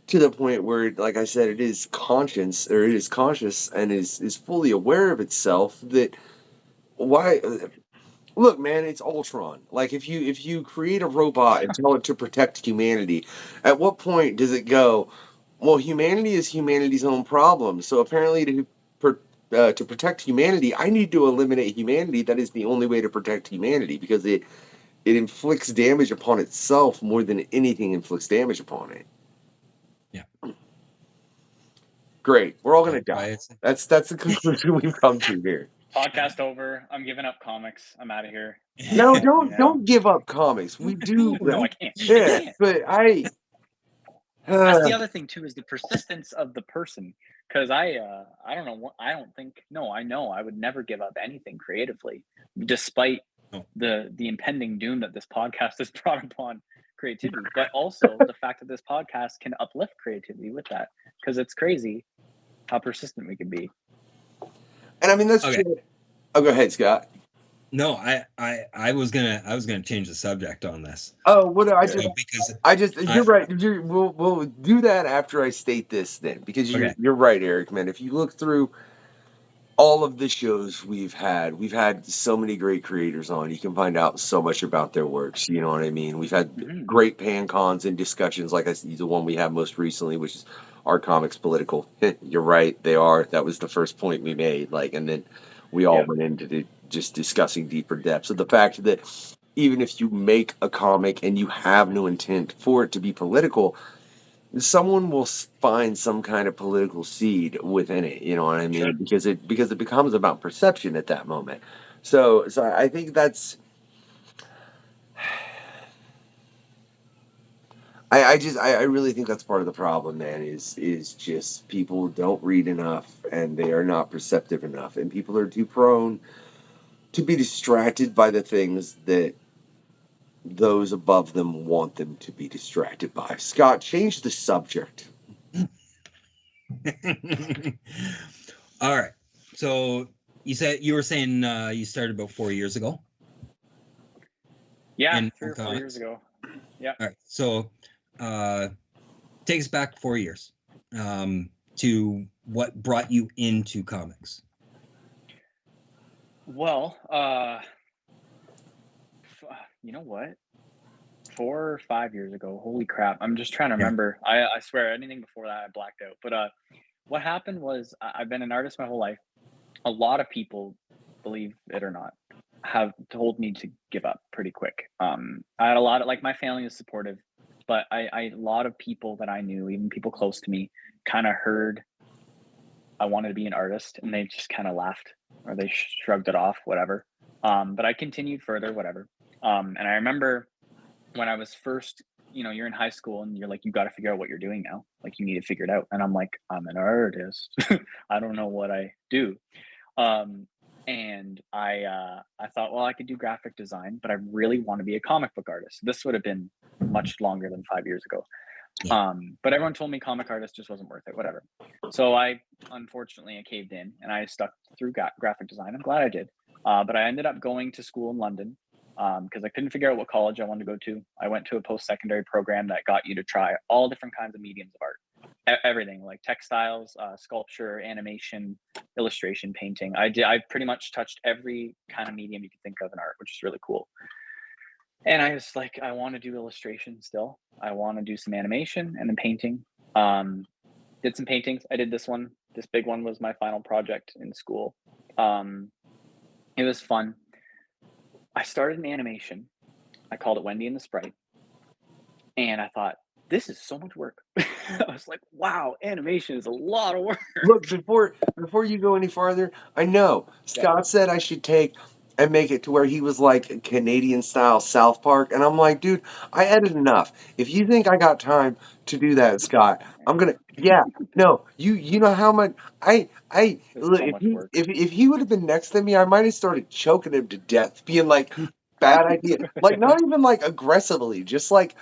to the point where, like I said, it is conscious and is fully aware of itself. That why? Look, man, it's Ultron. Like if you create a robot and tell it to protect humanity, at what point does it go? Well, humanity is humanity's own problem. So apparently, to protect humanity, I need to eliminate humanity. That is the only way to protect humanity because it inflicts damage upon itself more than anything inflicts damage upon it. Yeah. Great. We're all gonna die. That's the conclusion we've come to here. Podcast over. I'm giving up comics. I'm out of here. No, don't give up comics. We do. No, I can't. Yeah, but That's the other thing too, is the persistence of the person. Because I don't know. I don't think. No, I know. I would never give up anything creatively, despite the impending doom that this podcast has brought upon creativity. But also the fact that this podcast can uplift creativity with that, because it's crazy how persistent we can be. And I mean that's true. Oh, go ahead, Scott. No, I was gonna change the subject on this. Oh, what I just because you're right. We'll do that after I state this then, because you're right, Eric, man. If you look through all of the shows we've had so many great creators on. You can find out so much about their works. You know what I mean? We've had great pan cons and discussions, like the one we had most recently, which is Are Comics Political? You're right, they are. That was the first point we made. And then we all went into just discussing deeper depths of the fact that even if you make a comic and you have no intent for it to be political, someone will find some kind of political seed within it. You know what I mean? Sure. Because it becomes about perception at that moment. So I think that's. I really think that's part of the problem, man. Is just people don't read enough and they are not perceptive enough, and people are too prone to be distracted by the things that those above them want them to be distracted by. Scott, change the subject. All right. So you were saying you started about 4 years ago? Yeah, 3 or 4 years ago. Yeah. All right. So take us back 4 years to what brought you into comics. Well, you know what? 4 or 5 years ago. Holy crap. I'm just trying to remember. I swear anything before that I blacked out. But what happened was I've been an artist my whole life. A lot of people, believe it or not, have told me to give up pretty quick. I had a lot of, my family is supportive, but a lot of people that I knew, even people close to me, kind of heard I wanted to be an artist and they just kind of laughed or they shrugged it off, whatever. But I continued further, whatever. And I remember when I was first, you're in high school and you're like, you got to figure out what you're doing now. You need to figure it out. And I'm like, I'm an artist. I don't know what I do. And I thought, well, I could do graphic design, but I really want to be a comic book artist. This would have been much longer than 5 years ago. But everyone told me comic artist just wasn't worth it, whatever. So I caved in and I stuck through graphic design. I'm glad I did. But I ended up going to school in London because I couldn't figure out what college I wanted to go to. I went to a post-secondary program that got you to try all different kinds of mediums of art. Everything like textiles, sculpture, animation, illustration, painting. I pretty much touched every kind of medium you could think of in art, which is really cool. And I was like, I want to do illustration still. I want to do some animation and then painting. Did some paintings. I did this one. This big one was my final project in school. It was fun. I started an animation. I called it Wendy and the Sprite. And I thought, this is so much work. I was like, wow, animation is a lot of work. Look, before you go any farther, I know Scott said I should take and make it to where he was like a Canadian style South Park. And I'm like, dude, I edited enough. If you think I got time to do that, Scott, I'm gonna. Yeah, no, you know how much There's look, so if much he work. if he would have been next to me, I might have started choking him to death, being like, bad idea, like not even like aggressively, just like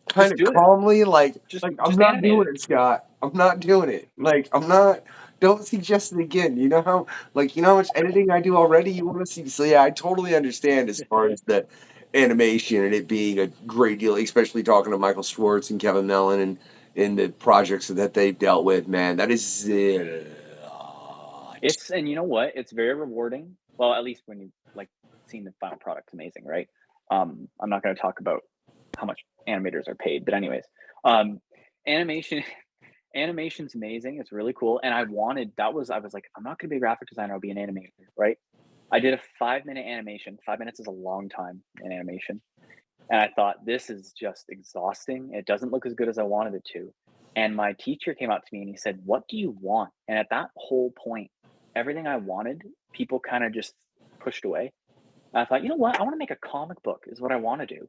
kind of do it. calmly, like Just I'm not animate doing it. it, Scott. I'm not doing it. Like I'm not. Don't suggest it again. You know how how much editing I do already. You want to see? So yeah, I totally understand as far as the animation and it being a great deal, especially talking to Michael Schwartz and Kevin Mellon and in the projects that they've dealt with. Man, that is And you know what? It's very rewarding. Well, at least when you like seeing the final product's amazing, right? I'm not going to talk about how much animators are paid, but anyways, animation animation's amazing. It's really cool. And I was like, I'm not going to be a graphic designer. I'll be an animator, right? I did a 5-minute animation. 5 minutes is a long time in animation. And I thought, this is just exhausting. It doesn't look as good as I wanted it to. And my teacher came out to me and he said, what do you want? And at that whole point, everything I wanted, people kind of just pushed away. And I thought, you know what? I want to make a comic book is what I want to do.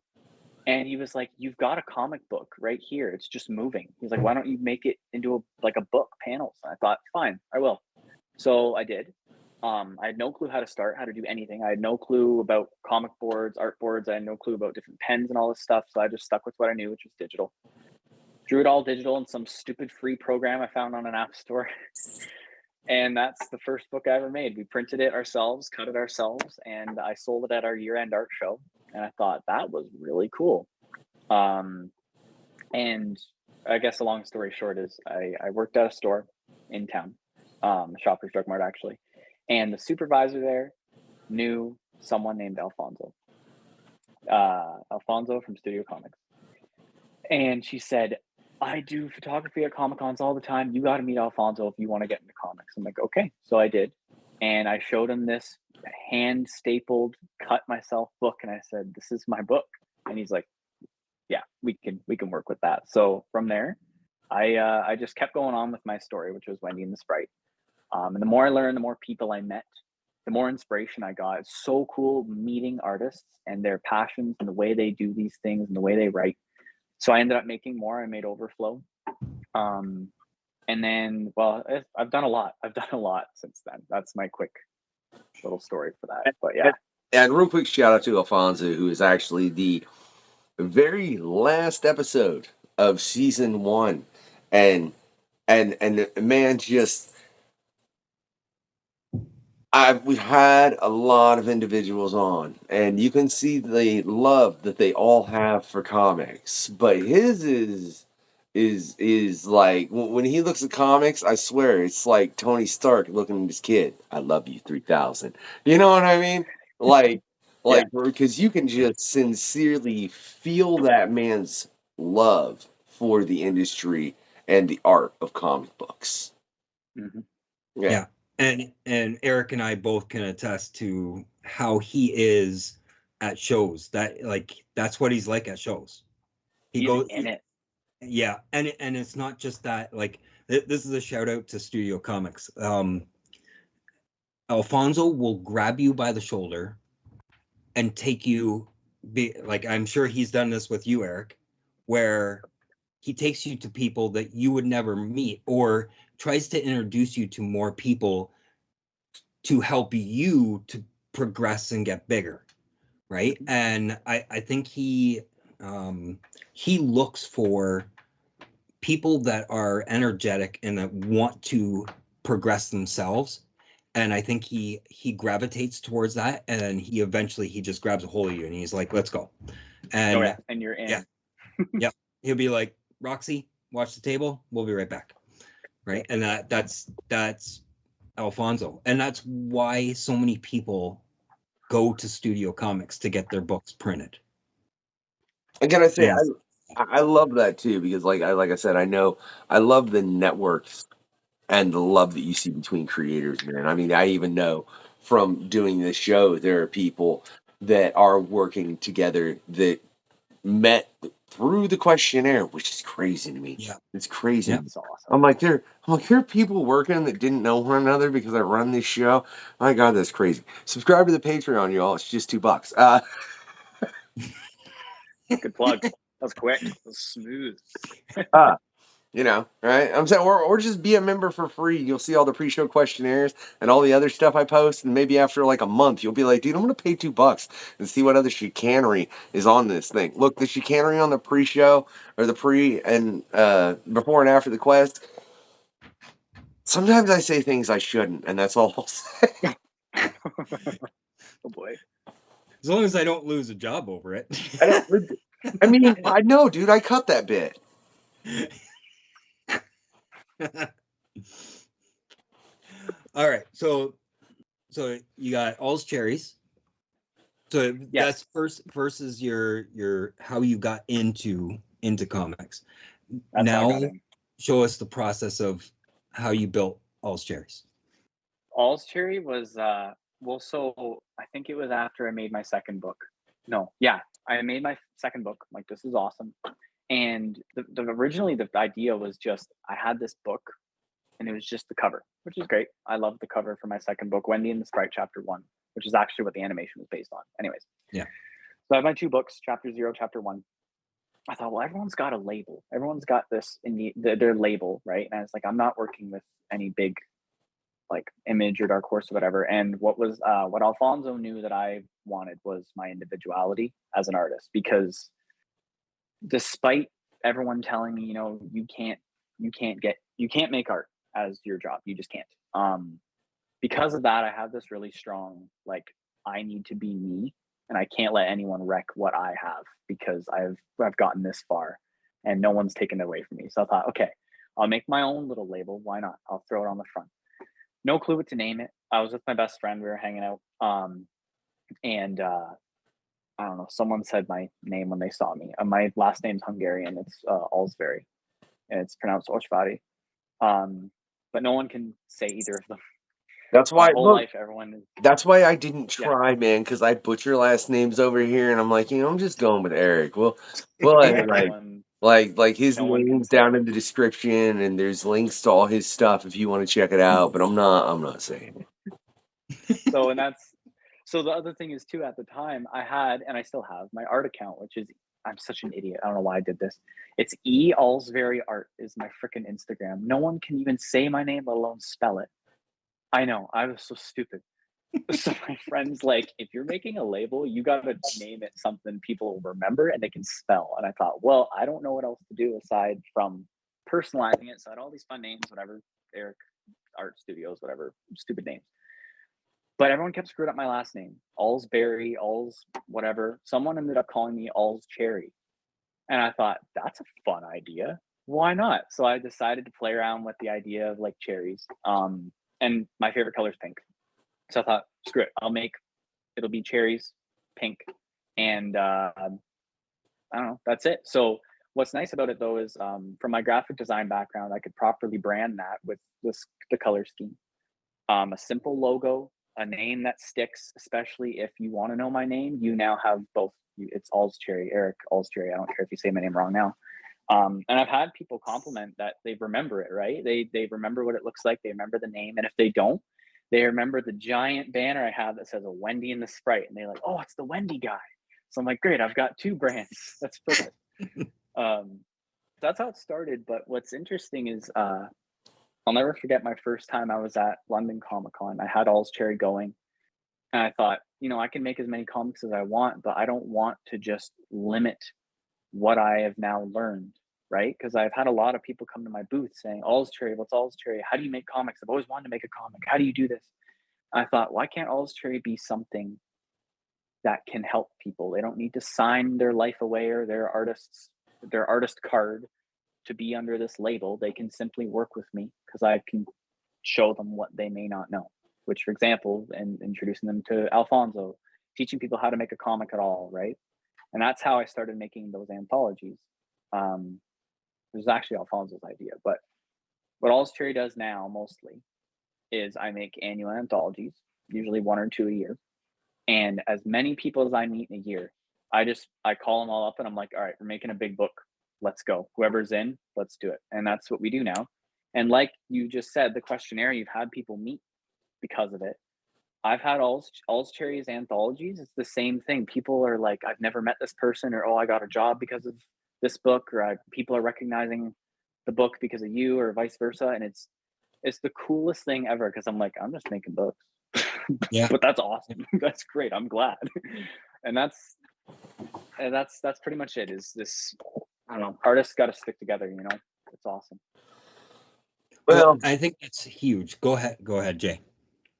And he was like, you've got a comic book right here. It's just moving. He's like, why don't you make it into a book, panels? And I thought, fine, I will. So I did. I had no clue how to start, how to do anything. I had no clue about comic boards, art boards. I had no clue about different pens and all this stuff. So I just stuck with what I knew, which was digital. Drew it all digital in some stupid free program I found on an app store. And that's the first book I ever made. We printed it ourselves, cut it ourselves, and I sold it at our year-end art show. And I thought that was really cool. And I guess the long story short is I worked at a store in town, Shoppers Drug Mart actually. And the supervisor there knew someone named Alfonso from Studio Comics. And she said, I do photography at Comic-Cons all the time. You got to meet Alfonso if you want to get into comics. I'm like, okay. So I did. And I showed him this hand stapled, cut myself book. And I said, this is my book. And he's like, yeah, we can work with that. So from there, I just kept going on with my story, which was Wendy and the Sprite. And the more I learned, the more people I met, the more inspiration I got. It's so cool meeting artists and their passions and the way they do these things and the way they write. So I ended up making more. I made Overflow. And then, well, I've done a lot. I've done a lot since then. That's my quick little story for that. But yeah. And real quick shout out to Alfonso, who is actually the very last episode of season 1. And man, just we've had a lot of individuals on, and you can see the love that they all have for comics. But his is like when he looks at comics, I swear it's like Tony Stark looking at his kid. I love you 3000. You know what I mean? Like because you can just sincerely feel that man's love for the industry and the art of comic books. Mm-hmm. Yeah. And Eric and I both can attest to how he is at shows. That's what he's like at shows. He's goes in it. Yeah, and it's not just that. Like this is a shout out to Studio Comics. Alfonso will grab you by the shoulder and take you. I'm sure he's done this with you, Eric, where he takes you to people that you would never meet, or tries to introduce you to more people to help you to progress and get bigger, right? And I think he looks for people that are energetic and that want to progress themselves. And I think he gravitates towards that, and he eventually just grabs a hold of you and he's like, let's go. And and you're in. Yeah. He'll be like, Roxy, watch the table. We'll be right back. Right. And that's Alfonso. And that's why so many people go to Studio Comics to get their books printed. I gotta say, I love that too, because like I said, I love the networks and the love that you see between creators, man. I mean, I even know from doing this show, there are people that are working together that met through the questionnaire, which is crazy to me. Yeah. It's crazy. Yeah. It's awesome. I'm like, here are people working that didn't know one another because I run this show. My God, that's crazy. Subscribe to the Patreon, y'all. It's just $2. Good plug. That was quick. That was smooth. You know, right? I'm saying, or just be a member for free. You'll see all the pre-show questionnaires and all the other stuff I post, and maybe after like a month, you'll be like, dude, I'm gonna pay $2 and see what other chicanery is on this thing. Look, the chicanery on the pre-show or the pre and before and after the quest. Sometimes I say things I shouldn't, and that's all I'll say. Oh boy. As long as I don't lose a job over it. I mean, I know, dude. I cut that bit. All right, so you got All's Cherries. So Yes. that's first is your how you got into comics. That's how I got Now in. show us the process of how you built All's Cherries. Olcsvary was so I think it was after I made my second book. No, yeah, I made my second book. I'm like, this is awesome. And originally the idea was just I had this book, and it was just the cover, which is great. I love the cover for my second book, Wendy and the Sprite, Chapter 1, which is actually what the animation was based on. Anyways, Yeah. So I have my 2 books, Chapter 0, Chapter 1. I thought, well, everyone's got a label. Everyone's got this in their label, right? And I was like, I'm not working with any big like Image or Dark Horse or whatever. And what Alfonso knew that I wanted was my individuality as an artist, because despite everyone telling me, you can't make art as your job. You just can't. Because of that, I have this really strong, like, I need to be me, and I can't let anyone wreck what I have, because I've gotten this far and no one's taken it away from me. So I thought, okay, I'll make my own little label. Why not? I'll throw it on the front. No clue what to name it. I was with my best friend. We were hanging out. And I don't know, someone said my name when they saw me. My last name's Hungarian. It's Olcsvary, and it's pronounced Olcsvary. But no one can say either of them. That's why. My whole life, everyone is. That's why I didn't try, man, because I butcher last names over here, and I'm like, I'm just going with Eric. Well, like his name's down in the description, and there's links to all his stuff if you want to check it out. But I'm not saying it. So the other thing is too, at the time I had, and I still have, my art account, which is, I'm such an idiot. I don't know why I did this. It's Olcsvary Art is my freaking Instagram. No one can even say my name, let alone spell it. I know, I was so stupid. So my friend's like, if you're making a label, you got to name it something people will remember and they can spell. And I thought, well, I don't know what else to do aside from personalizing it. So I had all these fun names, whatever, Eric Art Studios, whatever, stupid names. But everyone kept screwing up my last name. Olcsvary, whatever. Someone ended up calling me Olcscherry. And I thought, that's a fun idea. Why not? So I decided to play around with the idea of like cherries. And my favorite color is pink. So I thought, screw it. It'll be cherries, pink. And I don't know, that's it. So what's nice about it though is from my graphic design background, I could properly brand that with the color scheme. A simple logo, a name that sticks, especially if you want to know my name. You now have both. It's Olcsvary, Eric Olcsvary. I don't care if you say my name wrong now. And I've had people compliment that they remember it, right? They remember what it looks like. They remember the name. And if they don't, they remember the giant banner I have that says a Wendy and the Sprite. And they're like, oh, it's the Wendy guy. So I'm like, great, I've got 2 brands. That's perfect. That's how it started. But what's interesting is I'll never forget my first time I was at London Comic Con. I had Olcsvary going, and I thought, I can make as many comics as I want, but I don't want to just limit what I have now learned, right? Because I've had a lot of people come to my booth saying, Olcsvary, what's Olcsvary? How do you make comics? I've always wanted to make a comic. How do you do this? I thought, why can't Olcsvary be something that can help people? They don't need to sign their life away or their artist card to be under this label. They can simply work with me because I can show them what they may not know, which, for example, and introducing them to Alfonso, teaching people how to make a comic at all, right? And that's how I started making those anthologies. It was actually Alfonso's idea, but what Olcsvary does now mostly is I make annual anthologies, usually 1 or 2 a year. And as many people as I meet in a year, I call them all up and I'm like, all right, we're making a big book. Let's go. Whoever's in, let's do it. And that's what we do now. And like you just said, the questionnaire, you've had people meet because of it. I've had Olcsvary's anthologies. It's the same thing. People are like, I've never met this person, or oh, I got a job because of this book, or people are recognizing the book because of you, or vice versa. And it's the coolest thing ever, because I'm like, I'm just making books. Yeah. But that's awesome. That's great. I'm glad. And that's pretty much it. Is this, I don't know, artists got to stick together, you know? It's awesome. Well, I think that's huge. Go ahead, Jay.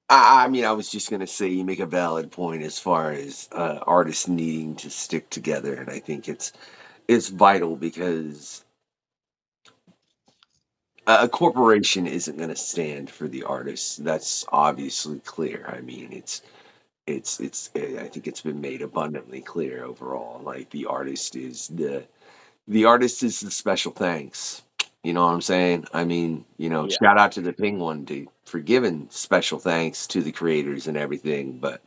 I mean, I was just going to say you make a valid point as far as artists needing to stick together. And I think it's vital, because a corporation isn't going to stand for the artists. That's obviously clear. I mean, I think it's been made abundantly clear overall. Like, the artist is the special thanks. You know what I'm saying? I mean, Yeah. shout out to the Penguin for giving special thanks to the creators and everything, but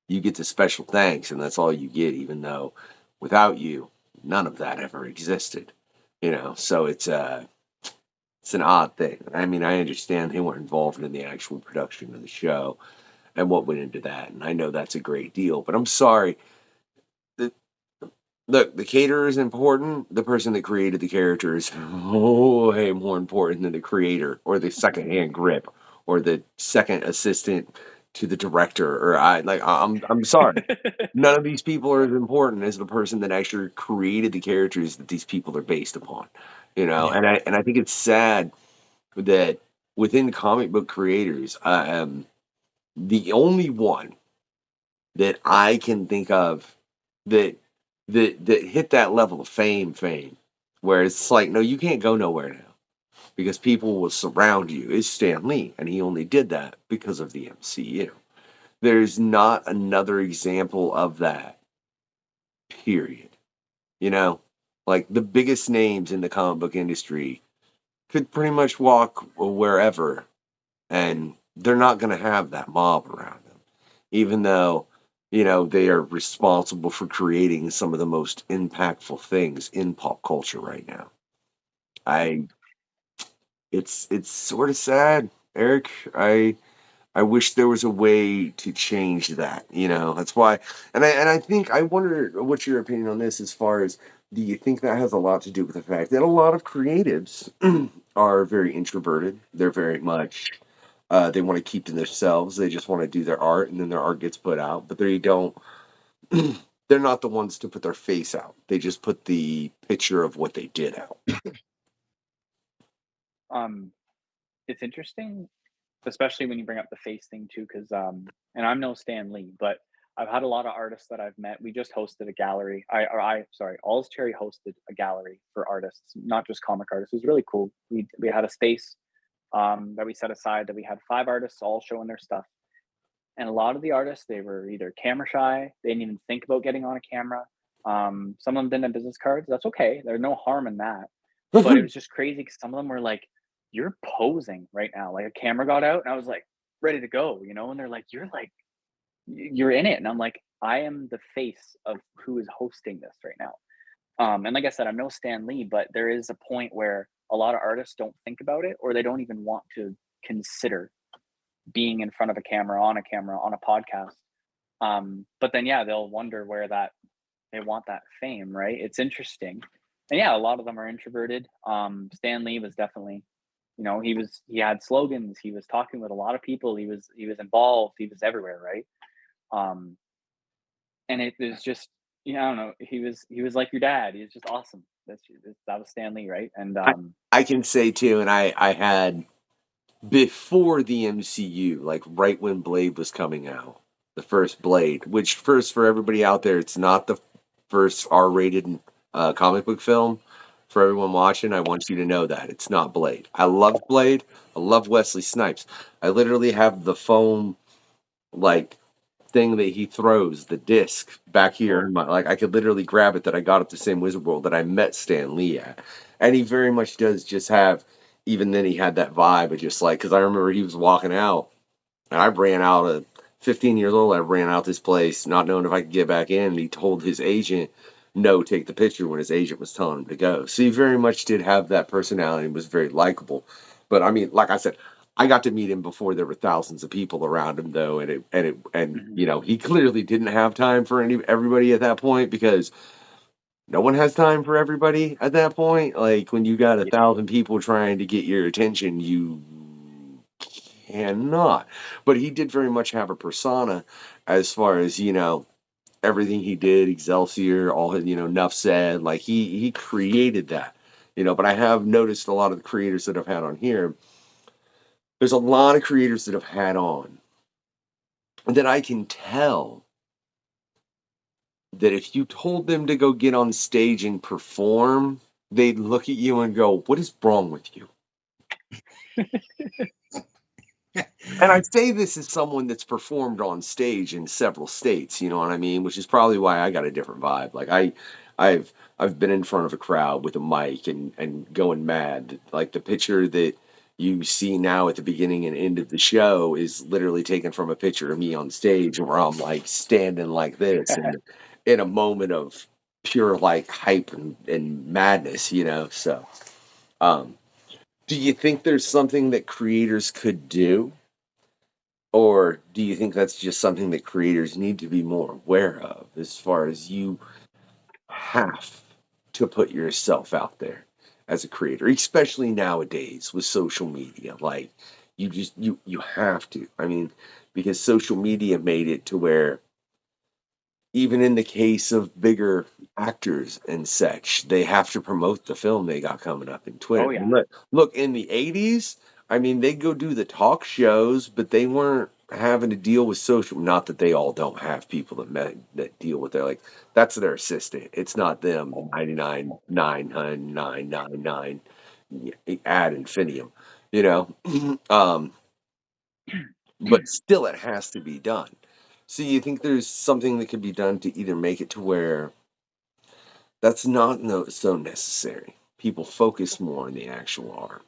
you get the special thanks, and that's all you get, even though without you, none of that ever existed. So it's an odd thing. I mean, I understand they weren't involved in the actual production of the show and what went into that, and I know that's a great deal, but I'm sorry. Look, the caterer is important. The person that created the character is way more important than the creator, or the second-hand grip, or the second assistant to the director. Or I'm sorry. None of these people are as important as the person that actually created the characters that these people are based upon. Yeah. And I think it's sad that within comic book creators, the only one that I can think of that hit that level of fame, where it's like, no, you can't go nowhere now because people will surround you, is Stan Lee, and he only did that because of the MCU. There's not another example of that, period. Like, the biggest names in the comic book industry could pretty much walk wherever, and they're not going to have that mob around them, even though they are responsible for creating some of the most impactful things in pop culture right now. It's sort of sad, Eric. I wish there was a way to change that. That's why, and I think, I wonder what's your opinion on this, as far as, do you think that has a lot to do with the fact that a lot of creatives are very introverted? They're very much, they want to keep to themselves. They just want to do their art, and then their art gets put out, but they don't. They're not the ones to put their face out. They just put the picture of what they did out. It's interesting, especially when you bring up the face thing too, because and I'm no Stan Lee, but I've had a lot of artists that I've met. We just hosted a gallery. Olcsvary hosted a gallery for artists, not just comic artists. It was really cool. We had a space that we set aside, that we had 5 artists all showing their stuff. And a lot of the artists, they were either camera shy, they didn't even think about getting on a camera. Some of them didn't have business cards. That's okay. There's no harm in that. But it was just crazy, because some of them were like, you're posing right now. Like, a camera got out and I was like, ready to go, and they're like, you're in it. And I'm like, I am the face of who is hosting this right now. And like I said, I'm no Stan Lee, but there is a point where a lot of artists don't think about it, or they don't even want to consider being in front of a camera, on a podcast. But then, yeah, they'll wonder where they want that fame, right? It's interesting. And yeah, a lot of them are introverted. Stan Lee was definitely, he had slogans. He was talking with a lot of people. He was involved. He was everywhere, right? And it was just, I don't know. He was like your dad. He was just awesome. That was Stan Lee, right? And I can say too, and I had, before the MCU, like right when Blade was coming out, the first Blade, which, first, for everybody out there, it's not the first R-rated comic book film. For everyone watching, I want you to know that it's not Blade. I love Blade. I love Wesley Snipes. I literally have the foam, like, thing that he throws, the disc, back here in my, like, I could literally grab it, that I got at the same Wizard World that I met Stan Lee at. And he very much does just have, even then, he had that vibe of just like, because I remember he was walking out, and I ran out of 15 years old, I ran out this place not knowing if I could get back in. And he told his agent, no, take the picture when his agent was telling him to go. So he very much did have that personality and was very likable. But I mean, like I said, I got to meet him before there were thousands of people around him, though, and you know, he clearly didn't have time for everybody at that point, because no one has time for everybody at that point. Like when you got 1,000 people trying to get your attention, you cannot. But he did very much have a persona, as far as, you know, everything he did, Excelsior, all his, you know, Nuff said, like he created that, you know. But I have noticed a lot of the creators that I've had on here. There's a lot of creators that I've had on that I can tell that if you told them to go get on stage and perform, they'd look at you and go, "What is wrong with you?" And I say this as someone that's performed on stage in several states, you know what I mean? Which is probably why I got a different vibe. Like I've been in front of a crowd with a mic and going mad. Like the picture that you see now at the beginning and end of the show is literally taken from a picture of me on stage, where I'm like standing like this and in a moment of pure like hype and madness, you know. So do you think there's something that creators could do? Or do you think that's just something that creators need to be more aware of, as far as you have to put yourself out there as a creator, especially nowadays with social media? Like you have to. I mean, because social media made it to where, even in the case of bigger actors and such, they have to promote the film they got coming up in Twitter. Oh, yeah. And look, in the 80s, I mean, they'd go do the talk shows, but they weren't having to deal with social. Not that they all don't have people that deal with it. Like, that's their assistant. It's not them 99,999 ad infinitum, you know? But still, it has to be done. So you think there's something that could be done to either make it to where that's not so necessary, people focus more on the actual art,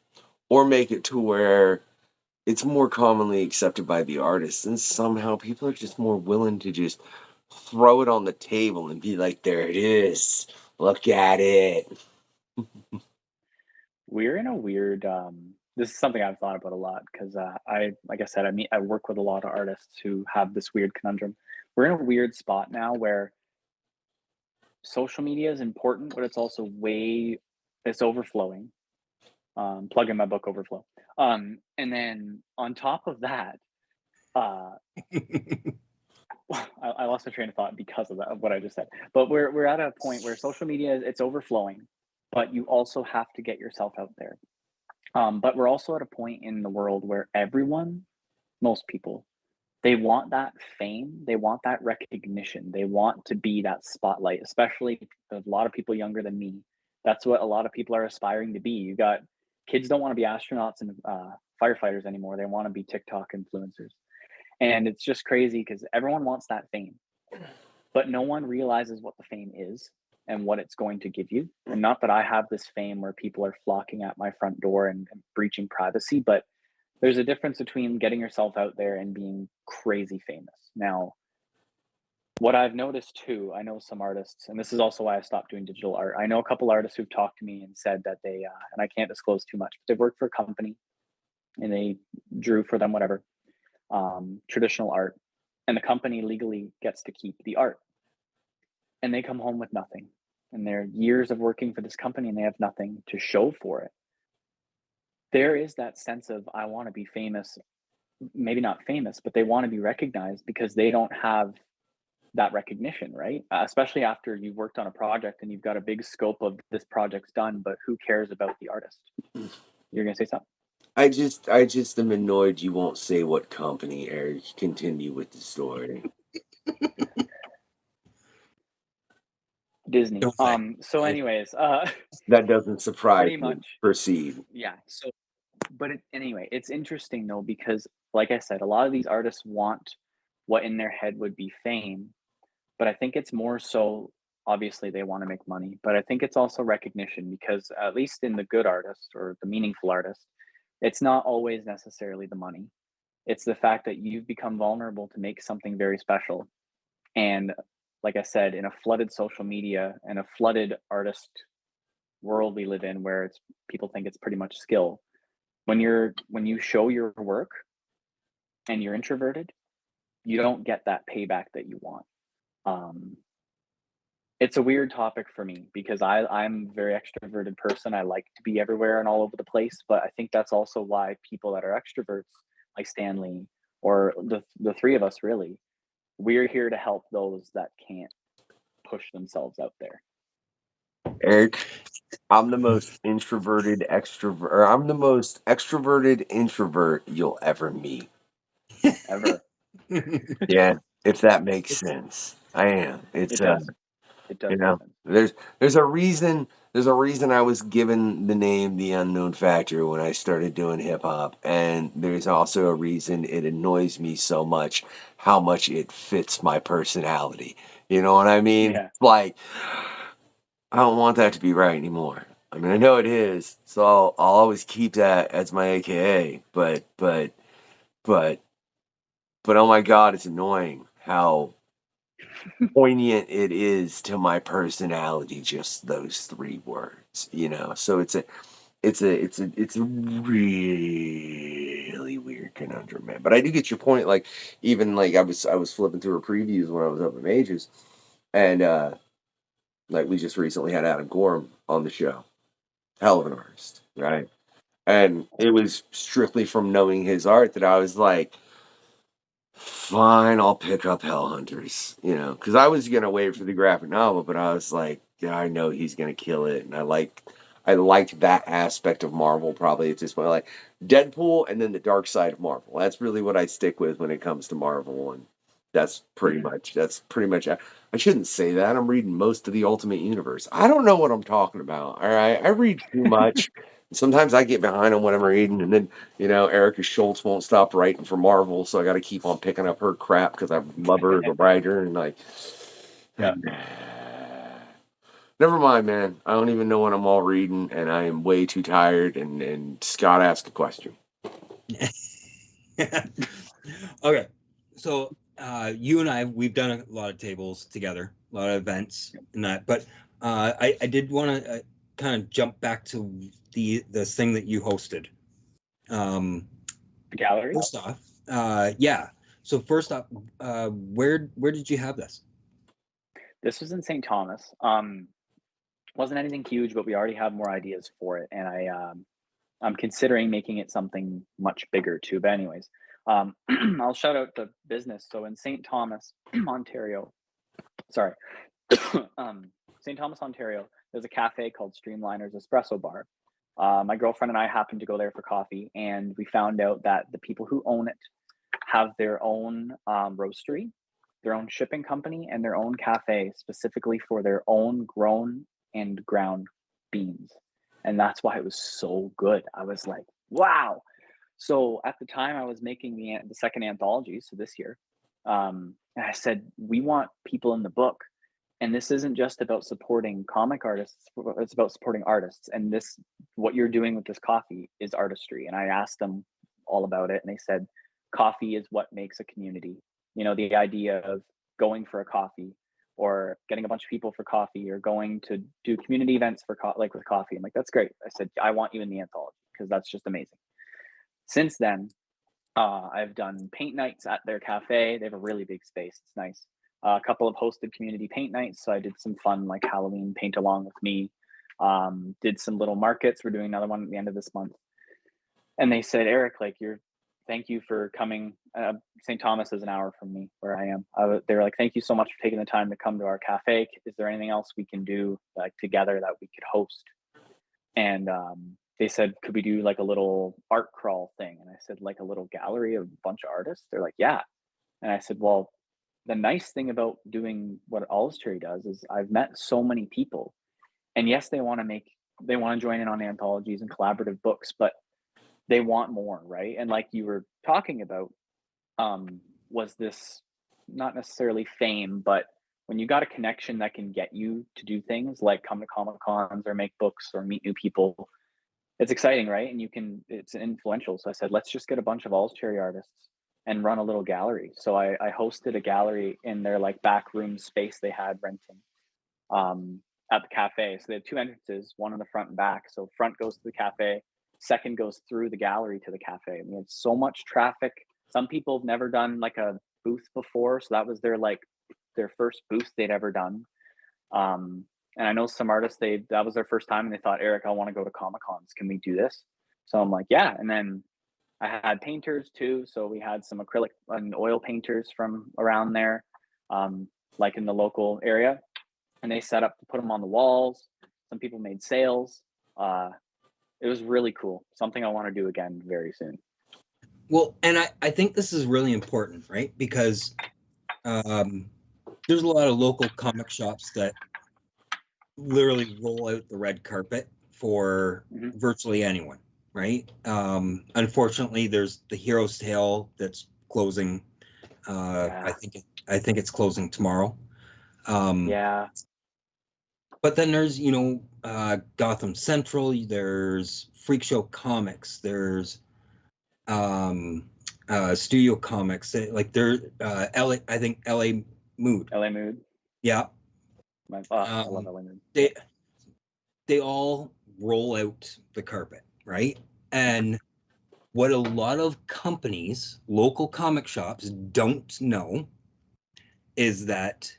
or make it to where it's more commonly accepted by the artist, and somehow people are just more willing to just throw it on the table and be like, there it is, look at it. We're in a weird this is something I've thought about a lot, because like I said, I work with a lot of artists who have this weird conundrum. We're in a weird spot now where social media is important, but it's also it's overflowing. Plug in my book Overflow. And then on top of that, I lost my train of thought because of that, of what I just said. But we're at a point where social media, it's overflowing, but you also have to get yourself out there. But we're also at a point in the world where most people, they want that fame, they want that recognition, they want to be that spotlight, especially a lot of people younger than me. That's what a lot of people are aspiring to be. You got kids don't want to be astronauts and firefighters anymore. They want to be TikTok influencers. And it's just crazy because everyone wants that fame, but no one realizes what the fame is and what it's going to give you. And not that I have this fame where people are flocking at my front door and breaching privacy, but there's a difference between getting yourself out there and being crazy famous. Now, what I've noticed too, I know some artists, and this is also why I stopped doing digital art. I know a couple artists who've talked to me and said that they, and I can't disclose too much, but they worked for a company and they drew for them, whatever, traditional art, and the company legally gets to keep the art. And they come home with nothing. And they're years of working for this company and they have nothing to show for it. There is that sense of, I want to be famous, maybe not famous, but they want to be recognized because they don't have that recognition, right? Especially after you've worked on a project and you've got a big scope of this project's done, but who cares about the artist? You're going to say something? I just am annoyed you won't say what company, Eric. Continue with the story. Disney. So anyways, that doesn't surprise pretty me. much. Proceed. Yeah. So, but anyway, it's interesting though, because like I said, a lot of these artists want what in their head would be fame, but I think it's more so, obviously they want to make money, but I think it's also recognition, because at least in the good artist or the meaningful artist, it's not always necessarily the money. It's the fact that you've become vulnerable to make something very special. And like I said, in a flooded social media and a flooded artist world we live in, where people think it's pretty much skill, when you show your work and you're introverted, you don't get that payback that you want. It's a weird topic for me because I'm a very extroverted person. I like to be everywhere and all over the place, but I think that's also why people that are extroverts, like Stanley or the three of us, really, we're here to help those that can't push themselves out there. Eric, I'm the most introverted extrovert, or I'm the most extroverted introvert you'll ever meet. Ever. Yeah, if that makes sense. I am. It does. It does. You know, there's a reason I was given the name The Unknown Factor when I started doing hip hop, and there's also a reason it annoys me so much how much it fits my personality. You know what I mean? Yeah. Like, I don't want that to be right anymore. I mean, I know it is, so I'll always keep that as my AKA. But oh my God, it's annoying how poignant it is to my personality, just those 3 words, you know. So it's a really weird conundrum, man. But I do get your point. Like, even like I was flipping through her previews when I was up at Majors, and like we just recently had Adam Gorham on the show. Hell of an artist, right? And it was strictly from knowing his art that I was like, fine, I'll pick up Hellhunters, you know, because I was gonna wait for the graphic novel, but I was like, yeah, I know he's gonna kill it, and I liked that aspect of Marvel probably at this point, like Deadpool, and then the dark side of Marvel. That's really what I stick with when it comes to Marvel, and that's pretty much. I shouldn't say that. I'm reading most of the Ultimate Universe. I don't know what I'm talking about. All right, I read too much. Sometimes I get behind on what I'm reading, and then Erica Schultz won't stop writing for Marvel, so I got to keep on picking up her crap because I love her as a writer, and like, Yeah. Never mind, man. I don't even know what I'm all reading, and I am way too tired. And Scott asked a question. Okay, so you and we've done a lot of tables together, a lot of events and that, but I did want to kind of jump back to the thing that you hosted. The gallery? First off, yeah. So first off, where did you have this? This was in St. Thomas. Wasn't anything huge, but we already have more ideas for it, and I'm considering making it something much bigger too. But anyways, I'll shout out the business. So in St. Thomas, Ontario, St. Thomas, Ontario, there's a cafe called Streamliner's Espresso Bar. My girlfriend and I happened to go there for coffee, and we found out that the people who own it have their own roastery, their own shipping company, and their own cafe specifically for their own grown and ground beans. And that's why it was so good. I was like, wow. So at the time I was making the second anthology, so this year, and I said, we want people in the book. And this isn't just about supporting comic artists, it's about supporting artists. And what you're doing with this coffee is artistry. And I asked them all about it, and they said, coffee is what makes a community. You know, the idea of going for a coffee or getting a bunch of people for coffee or going to do community events for with coffee. I'm like, that's great. I said, I want you in the anthology because that's just amazing. Since then, I've done paint nights at their cafe. They have a really big space. It's nice. A couple of hosted community paint nights. So I did some fun like Halloween paint along with me. Did some little markets. We're doing another one at the end of this month. And they said, Eric, thank you for coming. St. Thomas is an hour from me where I am. They were like, thank you so much for taking the time to come to our cafe. Is there anything else we can do together that we could host? And they said, could we do a little art crawl thing? And I said, a little gallery of a bunch of artists? They're like, yeah. And I said, well, the nice thing about doing what Olcsvary does is I've met so many people, and yes, they want to join in on anthologies and collaborative books, but they want more, right? And like you were talking about, was this not necessarily fame, but when you got a connection that can get you to do things like come to Comic Cons or make books or meet new people, it's exciting, right? And it's influential. So I said, let's just get a bunch of Olcsvary artists and run a little gallery. So I hosted a gallery in their like back room space they had renting at the cafe. So they have two entrances, one in the front and back. So front goes to the cafe, second goes through the gallery to the cafe. And we had so much traffic. Some people have never done like a booth before, so that was their first booth they'd ever done. And I know some artists, that was their first time, and they thought, Eric, I want to go to Comic-Cons. Can we do this? So I'm like, yeah. And then I had painters too. So we had some acrylic and oil painters from around there, like in the local area. And they set up to put them on the walls. Some people made sales. It was really cool. Something I want to do again very soon. Well, and I think this is really important, right? Because there's a lot of local comic shops that literally roll out the red carpet for virtually anyone, right? Unfortunately, there's the Hero's Tale that's closing. I think it's closing tomorrow. Yeah. But then there's, Gotham Central, there's Freak Show Comics, there's Studio Comics, like there's LA, I think LA Mood. LA Mood. Yeah. I love LA Mood. They all roll out the carpet, right? And what a lot of companies, local comic shops, don't know is that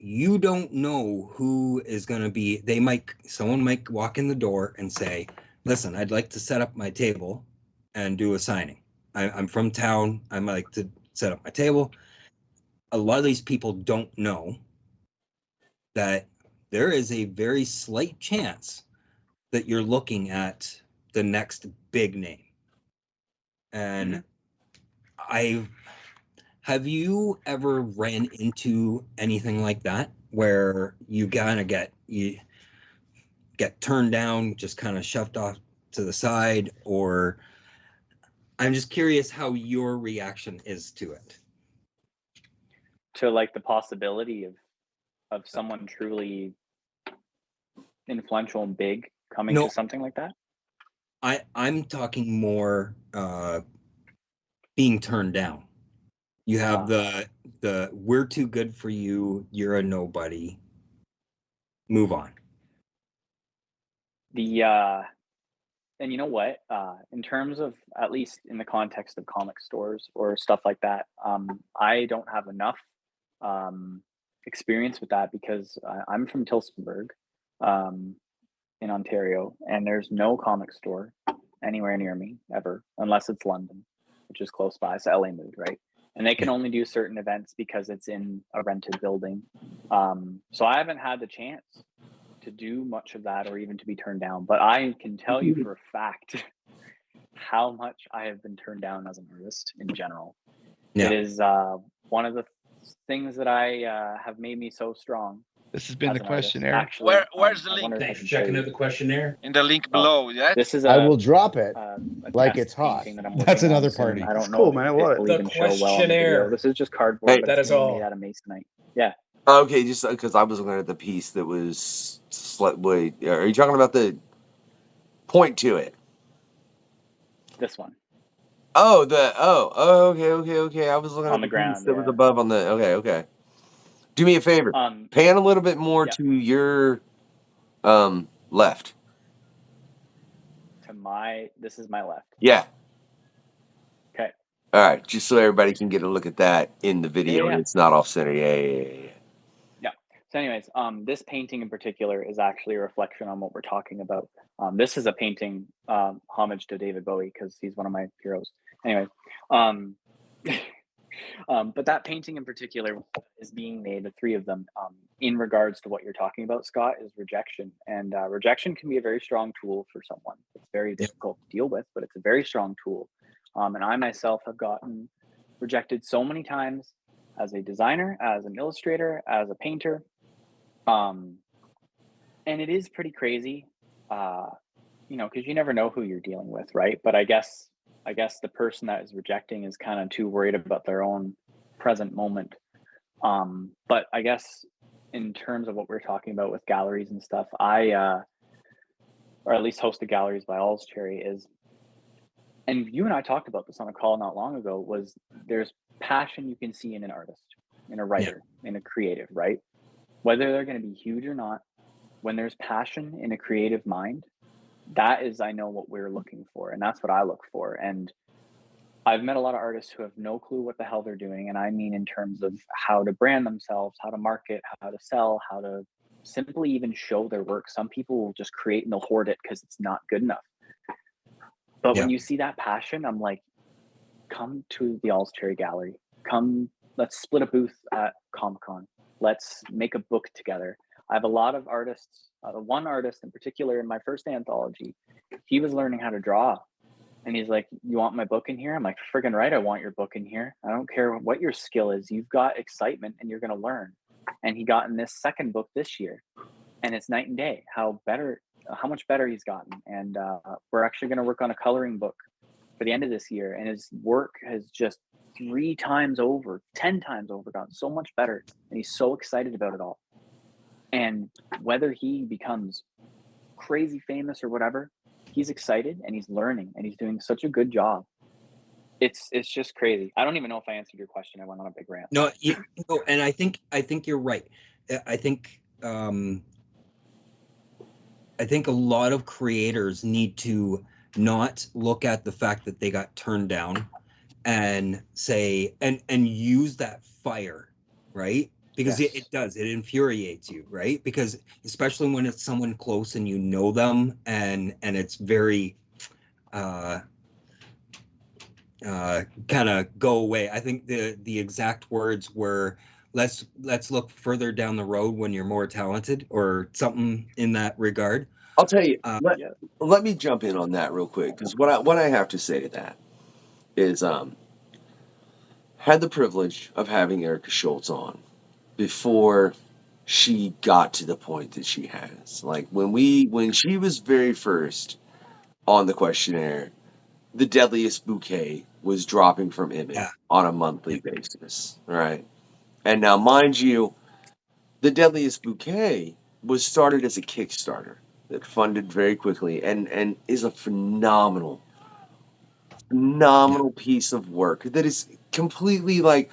you don't know who is going to be. Someone might walk in the door and say, listen, I'd like to set up my table and do a signing. I'm from town. I might like to set up my table. A lot of these people don't know that there is a very slight chance that you're looking at the next big name. And have you ever ran into anything like that where you kind of get turned down, just kind of shoved off to the side? Or I'm just curious how your reaction is to it. To like the possibility of someone truly influential and big coming to something like that? I'm talking more being turned down. You have the we're too good for you, you're a nobody, move on. And you know what? In terms of, at least in the context of comic stores or stuff like that, I don't have enough experience with that because I'm from Tillsonburg in Ontario, and there's no comic store anywhere near me ever, unless it's London, which is close by. It's LA Mood, right? And they can only do certain events because it's in a rented building. So I haven't had the chance to do much of that or even to be turned down. But I can tell you for a fact how much I have been turned down as an artist in general. Yeah. It is one of the things that I have made me so strong. This has been the questionnaire. Actually, where's the link? Thanks for checking out the questionnaire. In the link below, yeah. This is I will drop it like it's hot. That's another party. I don't know. Cool, man. I love it. The questionnaire. This is just cardboard. Hey, that is all made out of masonite. Yeah. Okay, just because I was looking at the piece that was wait, are you talking about the point to it? This one. Oh, okay. I was looking on at the ground that was above on the. Okay. Do me a favor. Pan a little bit more to your left. This is my left. Yeah. Okay. All right, just so everybody can get a look at that in the video and it's not off center. Yeah. So anyways, this painting in particular is actually a reflection on what we're talking about. This is a painting homage to David Bowie because he's one of my heroes. Anyway, but that painting in particular is being made, the three of them, in regards to what you're talking about, Scott, is rejection. And rejection can be a very strong tool for someone. It's very difficult to deal with, but it's a very strong tool. And I myself have gotten rejected so many times as a designer, as an illustrator, as a painter. And it is pretty crazy, because you never know who you're dealing with, right? But I guess the person that is rejecting is kind of too worried about their own present moment. But I guess in terms of what we're talking about with galleries and stuff, or at least hosted galleries by Olcsvary, is, and you and I talked about this on a call not long ago, was there's passion you can see in an artist, in a writer, in a creative, right? Whether they're going to be huge or not, when there's passion in a creative mind, that is, I know what we're looking for, and that's what I look for. And I've met a lot of artists who have no clue what the hell they're doing, and I mean in terms of how to brand themselves, how to market, how to sell, how to simply even show their work. Some people will just create and they'll hoard it because it's not good enough. But when you see that passion, I'm like, come to the Olcsvary Gallery. Come, let's split a booth at Comic-Con. Let's make a book together. I have a lot of artists, one artist in particular in my first anthology, he was learning how to draw. And he's like, you want my book in here? I'm like, friggin' right, I want your book in here. I don't care what your skill is. You've got excitement and you're going to learn. And he got in this second book this year. And it's night and day how much better he's gotten. And we're actually going to work on a coloring book for the end of this year. And his work has just 10 times over gotten so much better. And he's so excited about it all. And whether he becomes crazy famous or whatever, he's excited and he's learning and he's doing such a good job. It's just crazy. I don't even know if I answered your question. I went on a big rant. No, and I think you're right. I think a lot of creators need to not look at the fact that they got turned down and say and use that fire, right? Because it infuriates you, right? Because especially when it's someone close and you know them and it's very kind of go away. I think the exact words were, let's look further down the road when you're more talented, or something in that regard. I'll tell you, let me jump in on that real quick, because what I have to say to that is had the privilege of having Erica Schultz on before she got to the point that she has. Like when she was very first on the Questionnaire, the Deadliest Bouquet was dropping from Image on a monthly basis, right? And now, mind you, the Deadliest Bouquet was started as a Kickstarter that funded very quickly and is a phenomenal piece of work that is completely like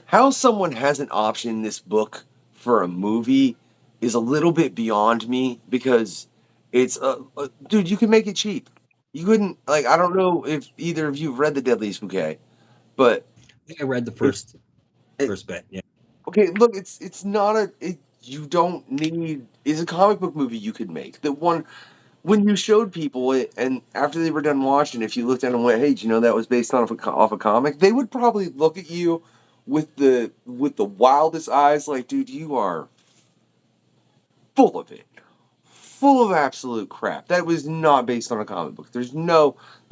how someone hasn't optioned this book for a movie is a little bit beyond me, because it's dude, you can make it cheap. You couldn't, like, I don't know if either of you have read The Deadliest Bouquet, but I read the first bit. Yeah. Okay, look, it's not you don't need, it's a comic book movie you could make. The one, when you showed people it, and after they were done watching, if you looked at it and went, hey, do you know that was based off a comic? They would probably look at you with the wildest eyes, like, dude, you are full of it. Full of absolute crap. That was not based on a comic book. There's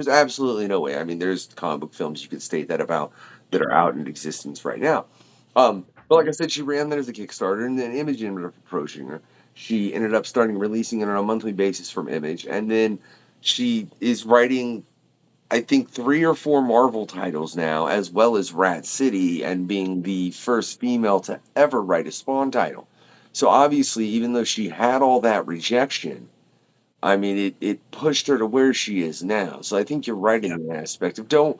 absolutely no way. I mean, there's comic book films you could state that about that are out in existence right now. But like I said, she ran that as a Kickstarter, and then Image ended up approaching her. She ended up releasing it on a monthly basis from Image, and then she is writing, I think, 3 or 4 Marvel titles now, as well as Rat City, and being the first female to ever write a Spawn title. So obviously, even though she had all that rejection, I mean, it pushed her to where she is now. So I think you're right in the aspect of don't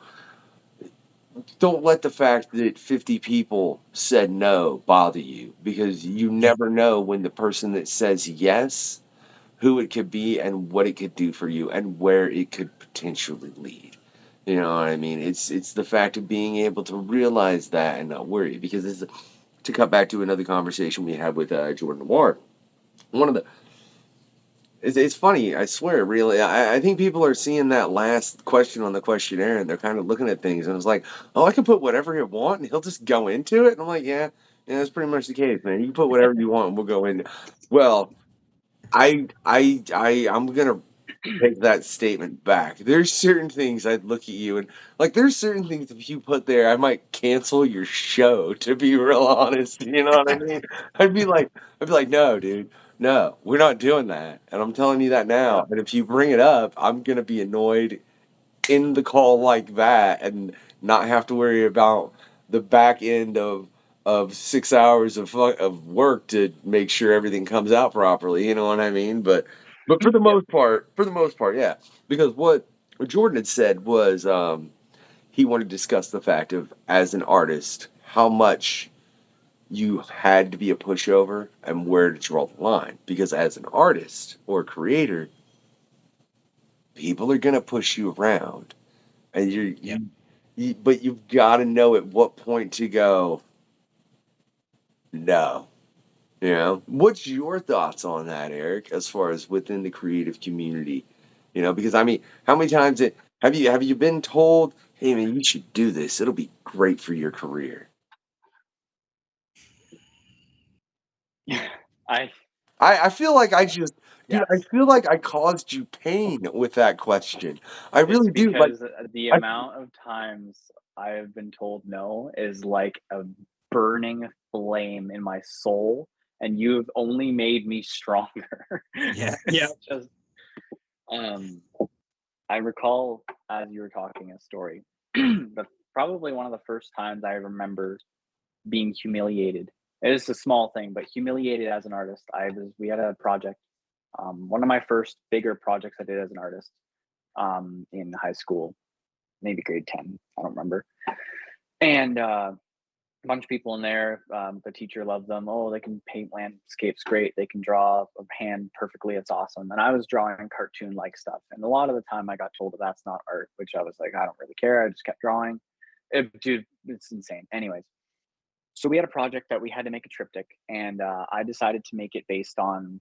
let the fact that 50 people said no bother you, because you never know when the person that says yes, who it could be and what it could do for you and where it could potentially lead. You know what I mean? It's the fact of being able to realize that and not worry, because this is, to cut back to another conversation we had with Jordan Noir, it's funny, I swear, really. I think people are seeing that last question on the Questionnaire, and they're kind of looking at things, and it's like, oh, I can put whatever I want, and he'll just go into it. And I'm like, yeah, that's pretty much the case, man. You can put whatever you want, and we'll go into. Well, I'm gonna take that statement back. There's certain things I'd look at you and, like, there's certain things if you put there, I might cancel your show, to be real honest. You know what I mean? I'd be like, no, dude, no, we're not doing that. And I'm telling you that now. And if you bring it up, I'm gonna be annoyed in the call like that and not have to worry about the back end of 6 hours of work to make sure everything comes out properly. You know what I mean? But But for the most part, yeah. Because what Jordan had said was he wanted to discuss the fact of, as an artist, how much you had to be a pushover and where to draw the line. Because as an artist or creator, people are going to push you around. And but you've got to know at what point to go, no. You know, what's your thoughts on that, Eric, as far as within the creative community? You know, because I mean, how many times have you been told, hey man, you should do this. It'll be great for your career. I feel like I just dude, I feel like I caused you pain with that question. I really do. Because the amount of times I have been told no is like a burning flame in my soul, and you've only made me stronger. Yeah. Just, I recall as you were talking a story, but probably one of the first times I remember being humiliated. It is a small thing, but humiliated as an artist. We had a project, one of my first bigger projects I did as an artist, in high school, maybe grade 10, I don't remember. And a bunch of people in there, the teacher loved them. Oh, they can paint landscapes great. They can draw a hand perfectly. It's awesome. And I was drawing cartoon-like stuff. And a lot of the time I got told that that's not art, which I was like, I don't really care. I just kept drawing. Dude, it's insane. Anyways, so we had a project that we had to make a triptych, and I decided to make it based on,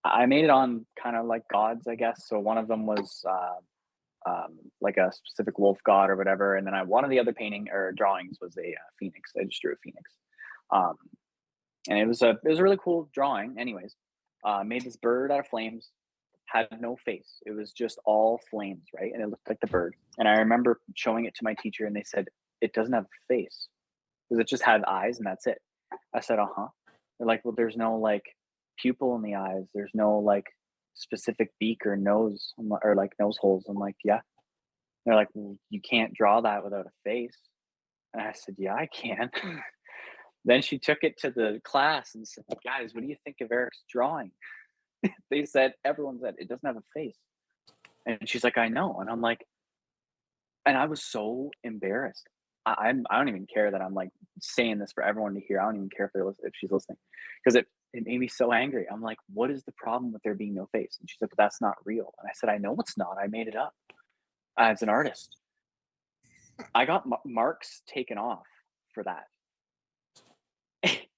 I made it on kind of like gods, I guess. So one of them was like a specific wolf god or whatever, and then one of the other painting or drawings was a phoenix. I just drew a phoenix, and it was a really cool drawing. Anyways, made this bird out of flames, had no face. It was just all flames, right? And it looked like the bird. And I remember showing it to my teacher, and they said, it doesn't have a face because it just had eyes and that's it. I said, They're like, well, there's no like pupil in the eyes. There's no like specific beak or nose or like nose holes. I'm like, yeah. They're like, well, you can't draw that without a face. And I said, yeah, I can. Then she took it to the class and said, guys, what do you think of Eric's drawing? Everyone said, it doesn't have a face. And she's like, I know. And I'm like, and I was so embarrassed. I don't even care that I'm like saying this for everyone to hear. I don't even care if she's listening, because it made me so angry. I'm like, what is the problem with there being no face? And she's like, but that's not real. And I said, I know it's not. I made it up as an artist. I got marks taken off for that.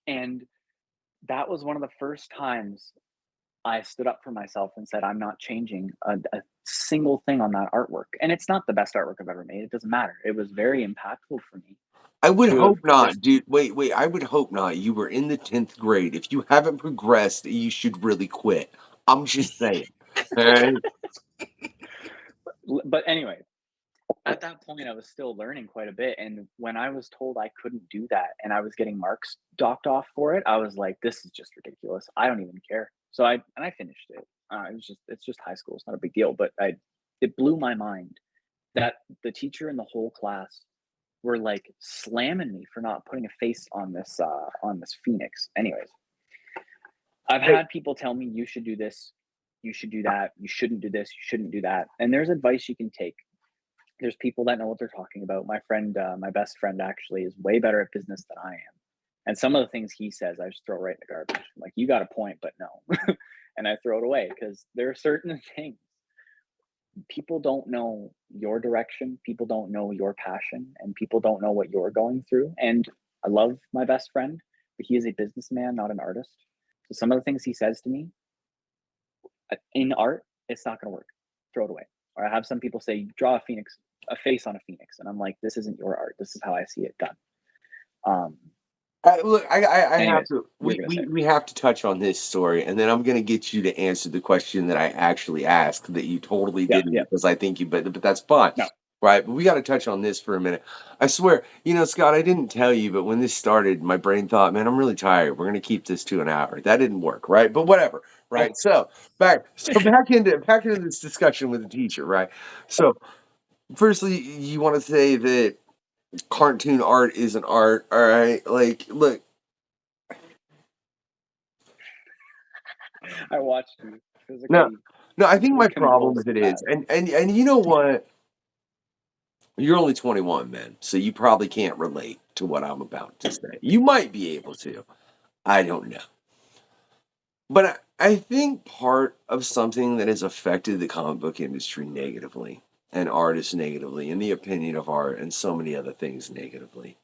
And that was one of the first times I stood up for myself and said, I'm not changing a single thing on that artwork. And it's not the best artwork I've ever made. It doesn't matter. It was very impactful for me. I would hope not, dude. Wait. I would hope not. You were in the 10th grade. If you haven't progressed, you should really quit. I'm just saying. Right? But anyway, at that point, I was still learning quite a bit. And when I was told I couldn't do that and I was getting marks docked off for it, I was like, this is just ridiculous. I don't even care. So I finished it. It's just high school. It's not a big deal, but it blew my mind that the teacher and the whole class were like slamming me for not putting a face on this phoenix. Anyways, I've had people tell me, you should do this, you should do that, you shouldn't do this, you shouldn't do that. And there's advice you can take. There's people that know what they're talking about. My friend, my best friend actually is way better at business than I am. And some of the things he says, I just throw right in the garbage. I'm like, you got a point, but no. And I throw it away because there are certain things. People don't know your direction. People don't know your passion, and people don't know what you're going through. And I love my best friend, but he is a businessman, not an artist. So some of the things he says to me in art, it's not going to work. Throw it away. Or I have some people say, draw a face on a phoenix. And I'm like, this isn't your art. This is how I see it done. Look, have to. We have to touch on this story, and then I'm going to get you to answer the question that I actually asked that you totally didn't, because I think you. But that's fine, right? But we got to touch on this for a minute. I swear, Scott, I didn't tell you, but when this started, my brain thought, man, I'm really tired. We're going to keep this to an hour. That didn't work, right? But whatever, right? So back into this discussion with the teacher, right? So, firstly, you want to say that cartoon art isn't art, all right? Like, look, I watched you No, physically. no, I think my problem convulsed with it that. is, and you know what? You're only 21, man, so you probably can't relate to what I'm about to say. You might be able to. I don't know. But I think part of something that has affected the comic book industry negatively and artists negatively, and the opinion of art and so many other things negatively,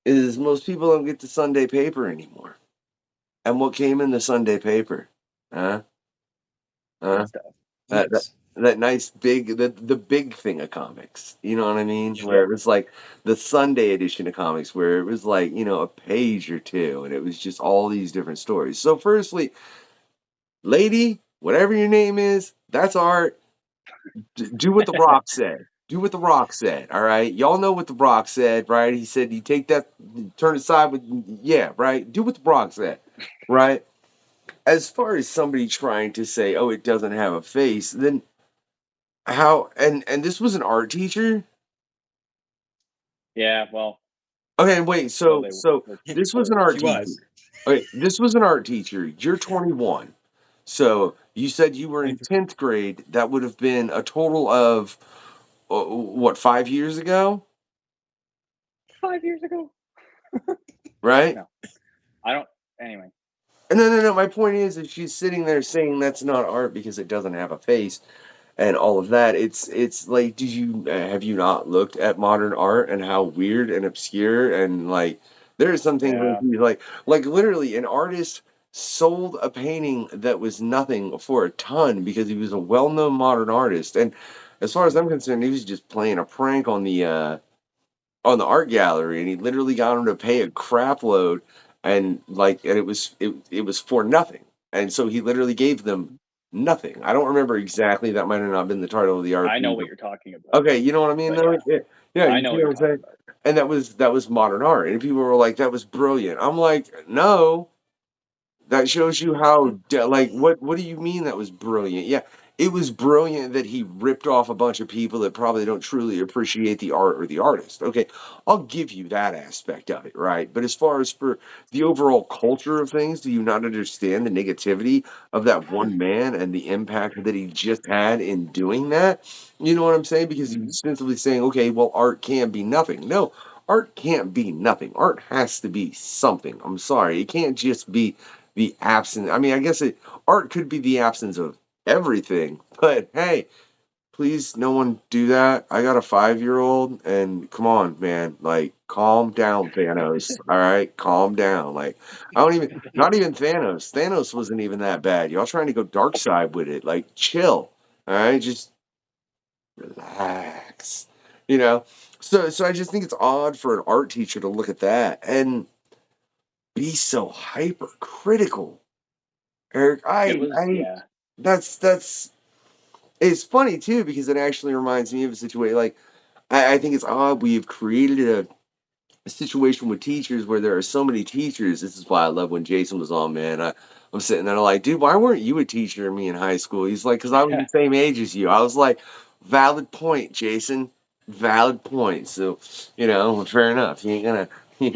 is most people don't get the Sunday paper anymore. And what came in the Sunday paper? Huh? Huh? That, that, that nice big, the big thing of comics. You know what I mean? Yeah. Where it was like the Sunday edition of comics, where it was like, a page or two, and it was just all these different stories. So, firstly, lady, whatever your name is, that's art. Do what the Rock said. Do what the Rock said. All right, y'all know what the Rock said, right? He said, "You take that, turn aside with, yeah, right. Do what the Rock said, right." As far as somebody trying to say, "Oh, it doesn't have a face," then how? And this was an art teacher. Yeah, well. Okay, wait. So this was an art teacher. Was. Okay, this was an art teacher. You're 21. So you said you were in 10th grade. That would have been a total of, what, 5 years ago? 5 years ago. Right? No, I don't. Anyway. No. My point is that she's sitting there saying that's not art because it doesn't have a face and all of that. It's like, have you not looked at modern art and how weird and obscure and like there are some things like literally an artist sold a painting that was nothing for a ton because he was a well-known modern artist, and as far as I'm concerned, he was just playing a prank on the art gallery, and he literally got him to pay a crap load, and it was for nothing, and so he literally gave them nothing. I don't remember exactly. That might have not been the title of the art. I know what you're talking about. Okay, you know what I mean, though. Yeah, I you know see what what I'm saying. And that was modern art, and people were like, "That was brilliant." I'm like, "No, that shows you how what do you mean that was brilliant?" Yeah, it was brilliant that he ripped off a bunch of people that probably don't truly appreciate the art or the artist. Okay, I'll give you that aspect of it, right? But as far as for the overall culture of things, do you not understand the negativity of that one man and the impact that he just had in doing that? You know what I'm saying? Because he's simply saying, okay, well, art can be nothing. No, art can't be nothing. Art has to be something. I'm sorry. It can't just be the absence. I mean, I guess art could be the absence of everything, but hey, please, no one do that. I got a 5-year-old, and come on, man, like, calm down, Thanos. All right, calm down. Like, not even Thanos. Thanos wasn't even that bad. Y'all trying to go dark side with it? Like, chill. All right, just relax. You know. So I just think it's odd for an art teacher to look at that and be so hypercritical. Eric, that's it's funny too because it actually reminds me of a situation like I think it's odd we've created a situation with teachers where there are so many teachers. This is why I love when Jason was on, man. I'm sitting there like, dude, why weren't you a teacher of me in high school? He's like, because I was the same age as you. I was like, valid point, Jason. Valid point. So, fair enough. You ain't gonna be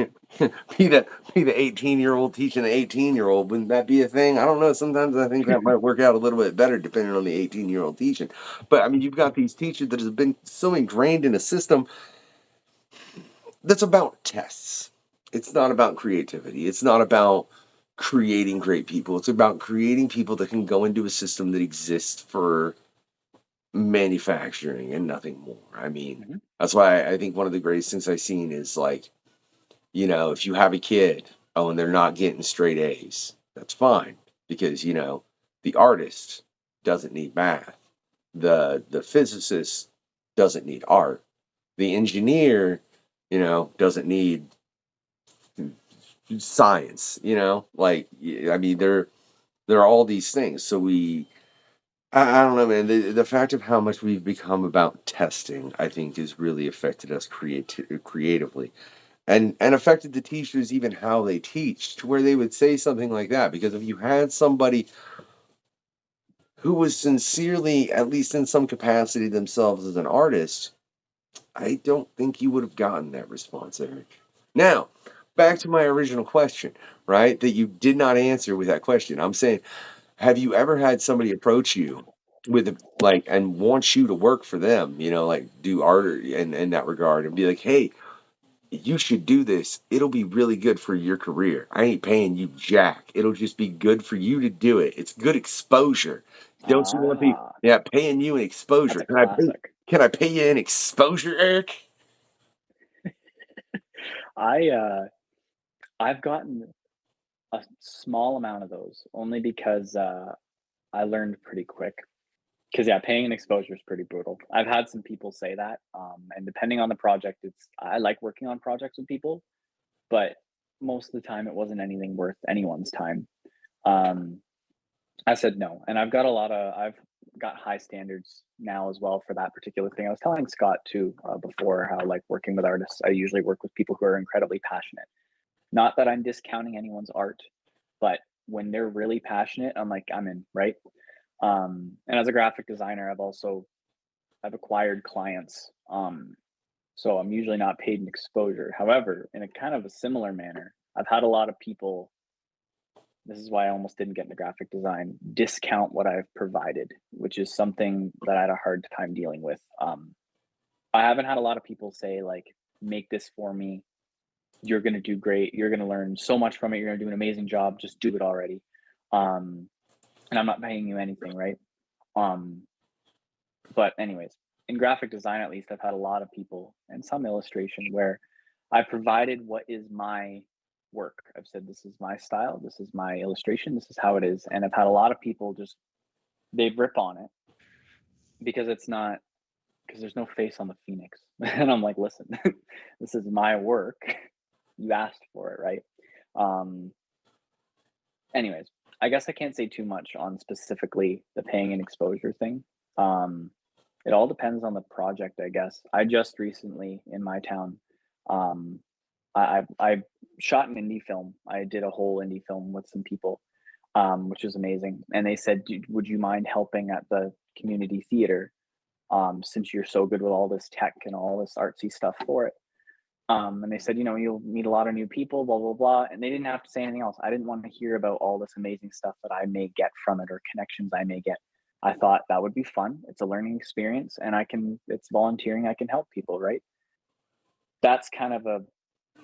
the 18-year-old teaching the 18-year-old. Wouldn't that be a thing? I don't know. Sometimes I think that might work out a little bit better depending on the 18-year-old teaching. But I mean, you've got these teachers that have been so ingrained in a system that's about tests. It's not about creativity. It's not about creating great people. It's about creating people that can go into a system that exists for manufacturing and nothing more. I mean, that's why I think one of the greatest things I've seen is like, if you have a kid, and they're not getting straight A's, that's fine because, the artist doesn't need math. The physicist doesn't need art. The engineer, doesn't need science, I mean, there are all these things. So I don't know, man. The fact of how much we've become about testing, I think, has really affected us creatively, and affected the teachers even how they teach, to where they would say something like that. Because if you had somebody who was sincerely, at least in some capacity, themselves as an artist, I don't think you would have gotten that response, Eric. Now, back to my original question, right? That you did not answer with that question. I'm saying, have you ever had somebody approach you with like and wants you to work for them, like do art in that regard and be like, hey, you should do this. It'll be really good for your career. I ain't paying you jack. It'll just be good for you to do it. It's good exposure. Don't you want to be paying you an exposure? That's a classic. Can I pay you an exposure, Eric? I've gotten a small amount of those only because I learned pretty quick. Because paying an exposure is pretty brutal. I've had some people say that, and depending on the project, I like working on projects with people, but most of the time it wasn't anything worth anyone's time. I said no, and I've got high standards now as well for that particular thing. I was telling Scott too before how like working with artists, I usually work with people who are incredibly passionate. Not that I'm discounting anyone's art, but when they're really passionate, I'm like, I'm in, right? And as a graphic designer, I've acquired clients. So I'm usually not paid in exposure. However, in a kind of a similar manner, I've had a lot of people, this is why I almost didn't get into graphic design, discount what I've provided, which is something that I had a hard time dealing with. I haven't had a lot of people say like, make this for me. You're going to do great. You're going to learn so much from it. You're going to do an amazing job. Just do it already. And I'm not paying you anything, right? But anyways, in graphic design, at least, I've had a lot of people and some illustration where I provided what is my work. I've said, this is my style. This is my illustration. This is how it is. And I've had a lot of people they rip on it because there's no face on the Phoenix. And I'm like, listen, this is my work. You asked for it, right? Anyways, I guess I can't say too much on specifically the paying and exposure thing. It all depends on the project, I guess. I just recently in my town, I shot an indie film. I did a whole indie film with some people, which was amazing. And they said, would you mind helping at the community theater? Since you're so good with all this tech and all this artsy stuff for it. And they said, you'll meet a lot of new people, blah, blah, blah. And they didn't have to say anything else. I didn't want to hear about all this amazing stuff that I may get from it or connections I may get. I thought that would be fun. It's a learning experience and it's volunteering. I can help people, right? That's kind of a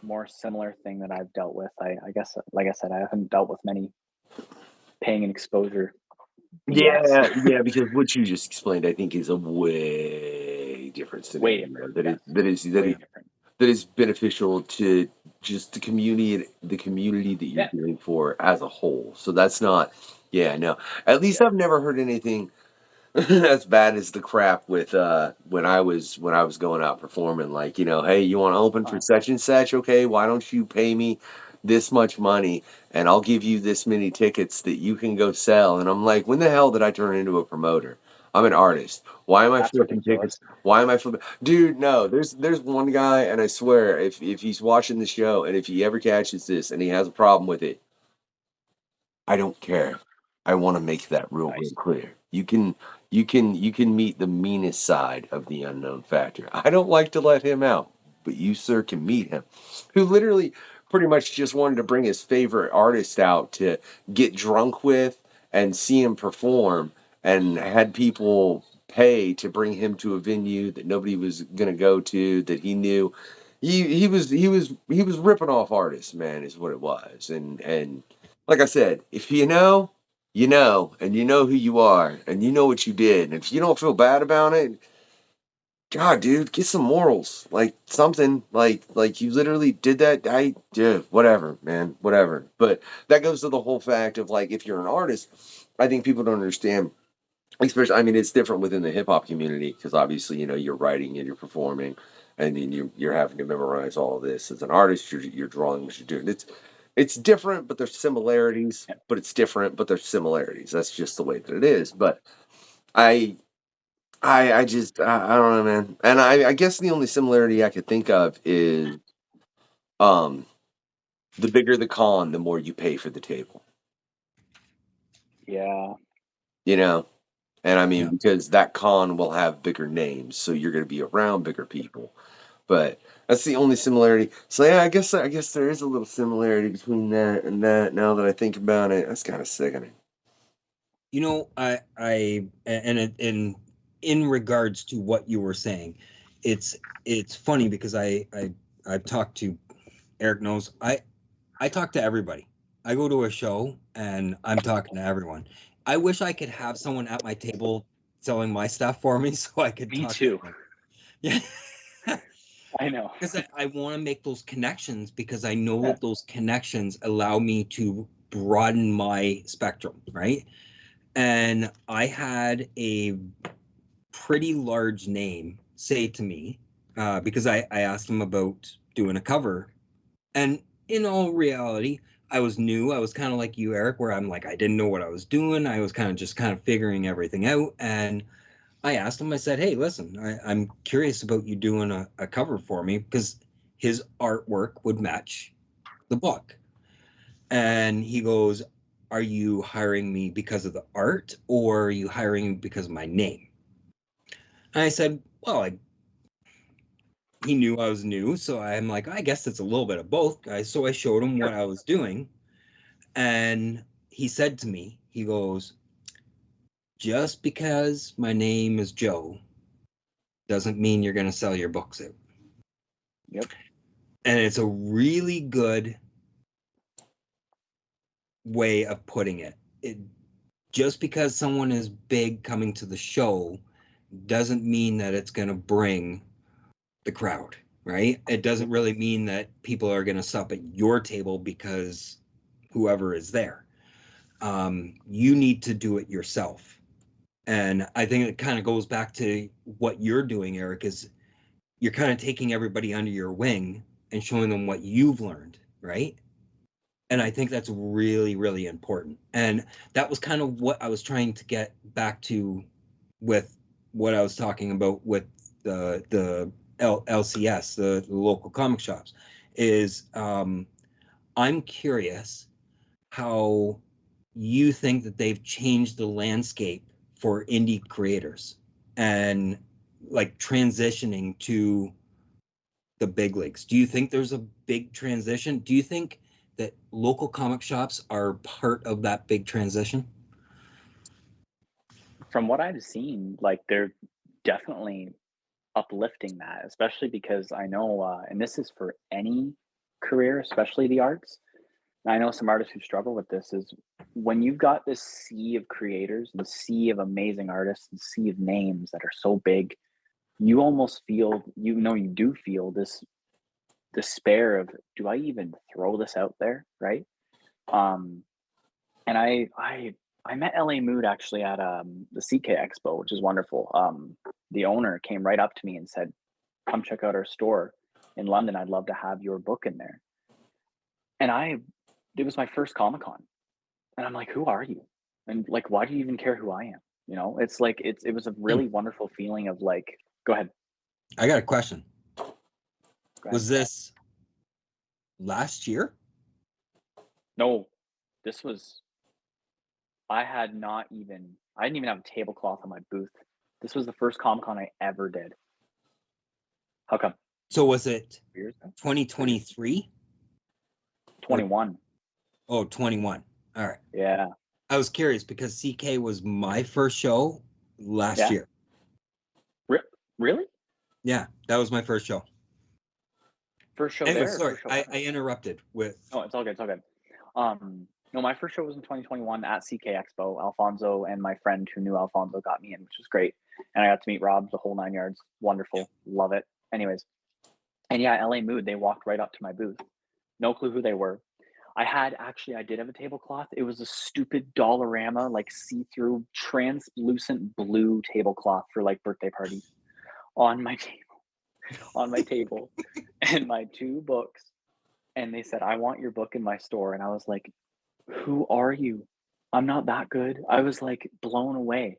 more similar thing that I've dealt with. I guess, like I said, I haven't dealt with many paying and exposure. Yeah, because what you just explained, I think, is a way different scenario. That is beneficial to just the community that you're dealing for as a whole. So that's not, no. At least I've never heard anything as bad as the crap with when I was going out performing. Like, hey, you want to open for such and such? Okay, why don't you pay me this much money and I'll give you this many tickets that you can go sell? And I'm like, when the hell did I turn into a promoter? I'm an artist. Why am I flipping tickets? Why am I flipping? Dude, no. There's one guy, and I swear, if he's watching the show, and if he ever catches this, and he has a problem with it, I don't care. I want to make that real clear. You can meet the meanest side of the unknown factor. I don't like to let him out, but you, sir, can meet him. Who literally pretty much just wanted to bring his favorite artist out to get drunk with and see him perform, and had people pay to bring him to a venue that nobody was gonna go to, that he knew. He was ripping off artists, man, is what it was. And like I said, if you know, and you know who you are, and you know what you did, and if you don't feel bad about it, God, dude, get some morals, like something, like you literally did that. Whatever, man, whatever. But that goes to the whole fact of, like, if you're an artist, I think people don't understand. Especially, I mean, it's different within the hip hop community because obviously, you're writing and you're performing, and then you're having to memorize all of this. As an artist, you're drawing what you're doing. It's different, but there's similarities. But it's different, but there's similarities. That's just the way that it is. But I just I don't know, man. And I guess the only similarity I could think of is the bigger the con, the more you pay for the table. Yeah. And I mean, because that con will have bigger names, so you're going to be around bigger people. But that's the only similarity. So yeah, I guess there is a little similarity between that and that. Now that I think about it, that's kind of sickening. You know, in regards to what you were saying, it's funny because I've talked to, Eric knows, I talk to everybody. I go to a show and I'm talking to everyone. I wish I could have someone at my table selling my stuff for me so I could Me talk too. to them. Yeah. I know. Because I want to make those connections because I know that those connections allow me to broaden my spectrum, right? And I had a pretty large name say to me, because I asked him about doing a cover. And in all reality, I was new. I was kind of like you, Eric, where I'm like, I didn't know what I was doing. I was kind of figuring everything out. And I asked him, I said, hey, listen, I'm curious about you doing a cover for me because his artwork would match the book. And he goes, are you hiring me because of the art or are you hiring me because of my name? And I said, well, he knew I was new. So I'm like, I guess it's a little bit of both, guys. So I showed him what I was doing. And he said to me, he goes, just because my name is Joe doesn't mean you're going to sell your books out. Yep. And it's a really good way of putting it. Just because someone is big coming to the show doesn't mean that it's going to bring the crowd, right? It doesn't really mean that people are going to sup at your table because whoever is there. You need to do it yourself. And I think it kind of goes back to what you're doing, Eric, is you're kind of taking everybody under your wing and showing them what you've learned, right? And I think that's really, really important. And that was kind of what I was trying to get back to with what I was talking about with the LCS, the local comic shops, is I'm curious how you think that they've changed the landscape for indie creators and like transitioning to the big leagues. Do you think there's a big transition? Do you think that local comic shops are part of that big transition? From what I've seen, like they're definitely uplifting that, especially because I know, and this is for any career, especially the arts. I know some artists who struggle with this is when you've got this sea of creators, the sea of amazing artists, the sea of names that are so big, you almost feel, you do feel this despair of, do I even throw this out there, right? And I met LA Mood actually at the CK Expo, which is wonderful. The owner came right up to me and said, come check out our store in London. I'd love to have your book in there. And it was my first Comic-Con. And I'm like, who are you? And like, why do you even care who I am? You know, it's like, it was a really wonderful feeling of like, go ahead. I got a question. Was this last year? No, I didn't even have a tablecloth on my booth. This was the first Comic-Con I ever did. How come? So was it 2023? 21. Oh, 21. All right. Yeah. I was curious because CK was my first show last year. Really? Yeah, that was my first show. First show anyway, there? Sorry, show I interrupted with... Oh, it's all good. It's all good. No, my first show was in 2021 at CK Expo. Alfonso and my friend who knew Alfonso got me in, which was great. And I got to meet Rob, the whole 9 yards. Wonderful. Love it. Anyways. And yeah, LA Mood, they walked right up to my booth. No clue who they were. I did have a tablecloth. It was a stupid Dollarama, like see-through, translucent blue tablecloth for like birthday parties on my table, and my two books. And they said, I want your book in my store. And I was like, who are you? I'm not that good. I was like blown away.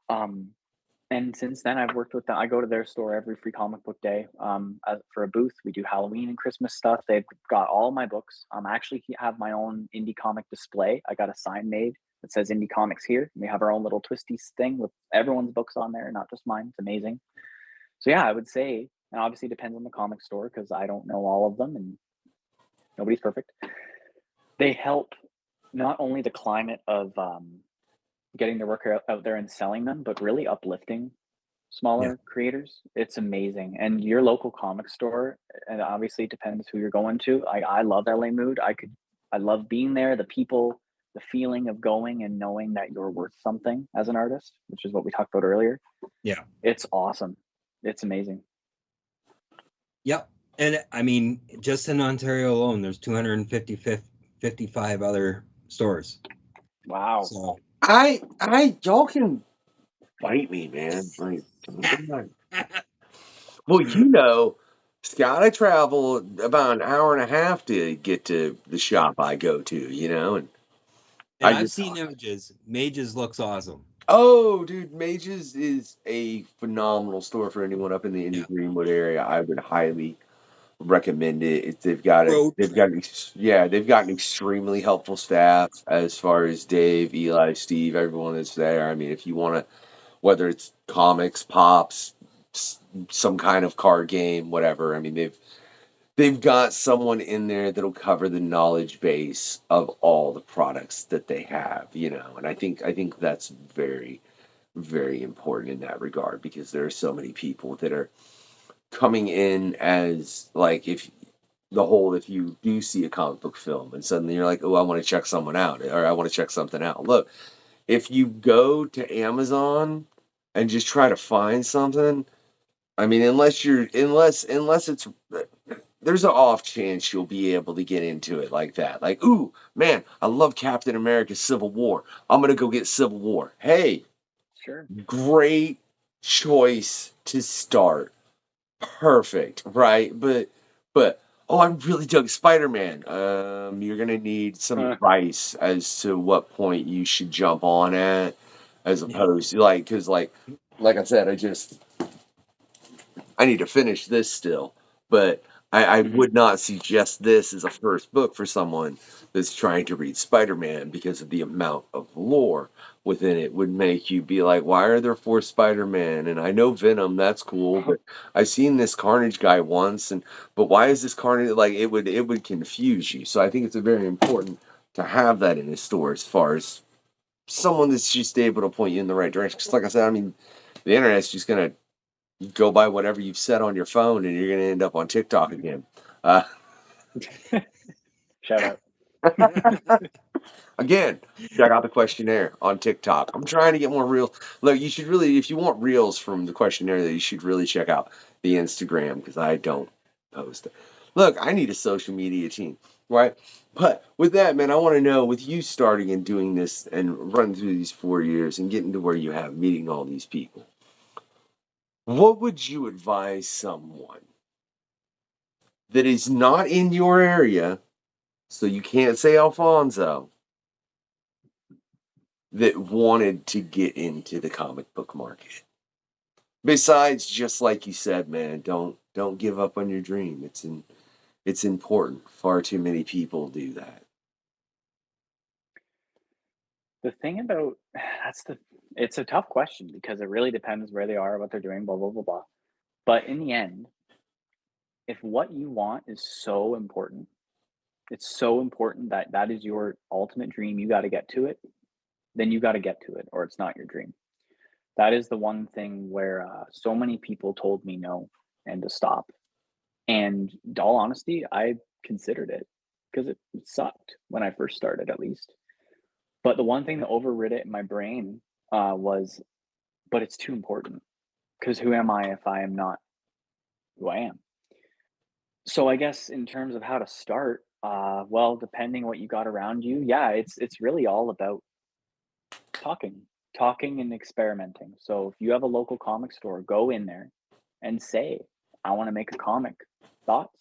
And since then I've worked with them. I go to their store every free comic book day for a booth. We do Halloween and Christmas stuff. They've got all my books. I actually have my own indie comic display. I got a sign made that says Indie Comics here. We have our own little twisty thing with everyone's books on there, not just mine. It's amazing. So yeah, I would say, and obviously it depends on the comic store because I don't know all of them and nobody's perfect. They help not only the climate of getting their work out there and selling them, but really uplifting smaller creators. It's amazing. And your local comic store, and obviously it depends who you're going to. I love LA Mood. I love being there, the people, the feeling of going and knowing that you're worth something as an artist, which is what we talked about earlier. Yeah. It's awesome. It's amazing. Yep. And I mean, just in Ontario alone, there's 255 other stores. Wow. So y'all can fight me, man. Like, well, you know, Scott, I travel about an hour and a half to get to the shop I go to, you know, and I've seen images. Mages looks awesome. Oh, dude, Mages is a phenomenal store for anyone up in the Greenwood area. I would highly recommend it. They've got an extremely helpful staff as far as Dave, Eli, Steve, everyone that's there. I mean, if you want to, whether it's comics, pops, some kind of card game, whatever. I mean, they've got someone in there that'll cover the knowledge base of all the products that they have, you know. And I think that's very, very important in that regard, because there are so many people that are coming in as like, if you do see a comic book film and suddenly you're like, oh, I want to check someone out, or I want to check something out. Look, if you go to Amazon and just try to find something, I mean, unless it's, there's an off chance you'll be able to get into it like that. Like, ooh, man, I love Captain America Civil War. I'm going to go get Civil War. Hey, sure. Great choice to start. Perfect, right? But oh, I really dug Spider-Man. You're going to need some advice as to what point you should jump on at, as opposed to, like, because like I said, I need to finish this still, but I would not suggest this as a first book for someone that's trying to read Spider-Man, because of the amount of lore within it would make you be like, why are there 4 Spider-Man? And I know Venom, that's cool, but I've seen this Carnage guy once, but why is this Carnage, like, it would confuse you. So I think it's very important to have that in a store, as far as someone that's just able to point you in the right direction. Because like I said, I mean, the internet's just going to go by whatever you've set on your phone, and you're going to end up on TikTok again. Shout out. Again, check out the questionnaire on TikTok. I'm trying to get more reels. Look, you should really, if you want reels from the questionnaire, you should really check out the Instagram, because I don't post it. Look, I need a social media team, right? But with that, man, I want to know, with you starting and doing this and running through these 4 years and getting to where you have, meeting all these people, what would you advise someone that is not in your area, so you can't say Alfonso, that wanted to get into the comic book market? Besides, just like you said, man, don't give up on your dream. It's important. Far too many people do that. The thing about it's a tough question, because it really depends where they are, what they're doing, blah, blah, blah, blah. But in the end, if what you want is so important, it's so important that is your ultimate dream, you got to get to it, then you got to get to it, or it's not your dream. That is the one thing where so many people told me no and to stop. And in all honesty, I considered it, because it sucked when I first started, at least. But the one thing that overrid it in my brain was, but it's too important, because who am I if I am not who I am? So I guess in terms of how to start, well, depending what you got around you, yeah, it's really all about talking and experimenting. So if you have a local comic store, go in there and say, I want to make a comic. Thoughts?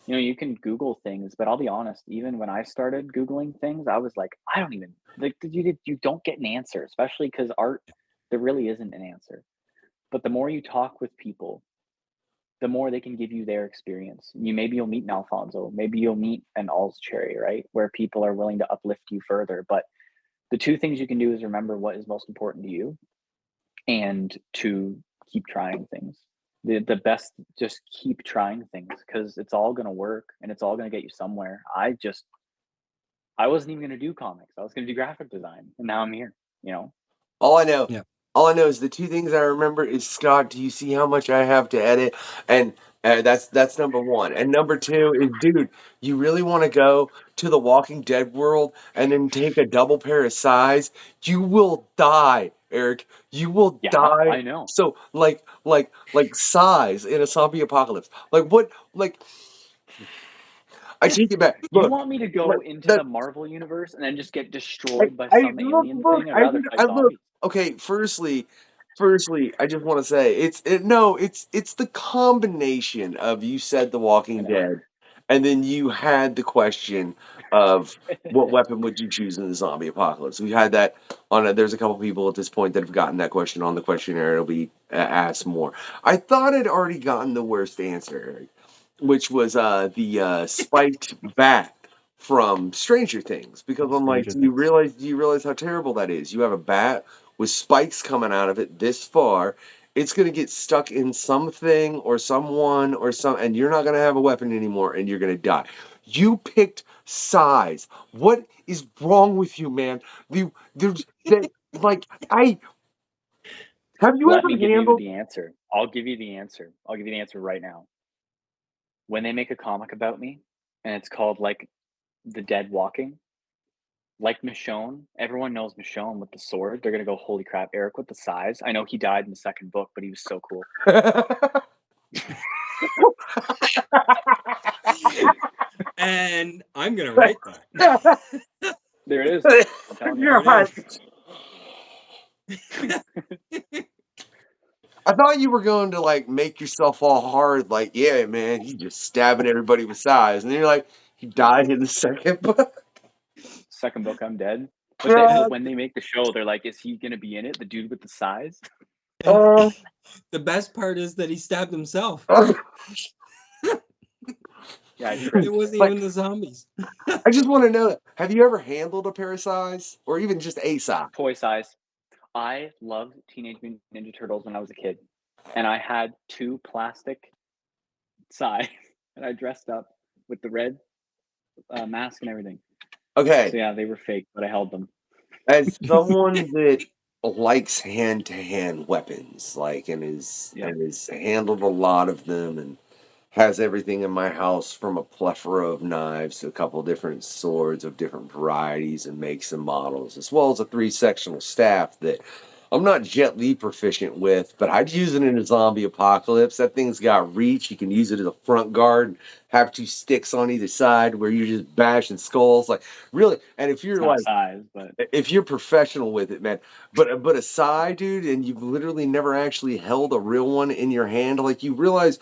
You know, you can Google things, but I'll be honest, even when I started Googling things, I was like, I don't even, like, you don't get an answer, especially because art, there really isn't an answer. But the more you talk with people, the more they can give you their experience. Maybe you'll meet an Alfonso, maybe you'll meet an Olcsvary, right? Where people are willing to uplift you further. But the 2 things you can do is remember what is most important to you, and to keep trying things. The best, just keep trying things, because it's all going to work and it's all going to get you somewhere. I wasn't even going to do comics. I was going to do graphic design, and now I'm here. you know. All I know, Yeah. all I know is the two things I remember is, Scott, do you see how much I have to edit? And that's number one. And number two is, dude, you really want to go to the Walking Dead world and then take a double pair of size? You will die, Eric. You will Yeah, die. I know. So like size in a zombie apocalypse. Like what? Like I take it back. You Look, want me to go look, into that the Marvel universe and then just get destroyed by some alien thing? I'd rather fight look. zombies. Okay, firstly, I just want to say it's the combination of, you said The Walking Dead, and then you had the question of what weapon would you choose in the zombie apocalypse. We had that on. There's a couple people at this point that have gotten that question on the questionnaire. It'll be asked more. I thought I'd already gotten the worst answer, Eric, which was the spiked bat from Stranger Things, because I'm like, Stranger do you Things. realize how terrible that is? You have a bat with spikes coming out of it this far. It's going to get stuck in something or someone or some, and you're not going to have a weapon anymore, and you're going to die. You picked size. What is wrong with you, man? There's like I have you Let ever me give you handled? the answer. I'll give you the answer. I'll give you the answer right now. When they make a comic about me, and it's called like The Dead Walking, like Michonne, everyone knows Michonne with the sword. They're gonna go, holy crap, Eric with the size. I know he died in the second book, but he was so cool. And I'm gonna write that. There it is. I'm telling you. You're right. I thought you were going to like make yourself all hard, like, yeah, man, he's just stabbing everybody with size, and then you're like, he died in the second book. Second book, I'm dead. But when they make the show, they're like, is he gonna be in it? The dude with the size? The best part is that he stabbed himself. Yeah, true. It wasn't Like, even the zombies. I just want to know, have you ever handled a pair of size, or even just a size? Toy size. I loved Teenage Mutant Ninja Turtles when I was a kid, and I had 2 plastic size, and I dressed up with the red mask and everything. Okay. So yeah, they were fake, but I held them. As someone that likes hand-to-hand weapons, like, and has handled a lot of them, and has everything in my house from a plethora of knives to a couple different swords of different varieties and makes and models, as well as a 3-sectional staff that I'm not Jet Li proficient with, but I'd use it in a zombie apocalypse. That thing's got reach. You can use it as a front guard and have 2 sticks on either side where you're just bashing skulls. Like, really, and if you're It's not size, but if you're professional with it, man, but a side, dude, and you've literally never actually held a real one in your hand, like, you realize,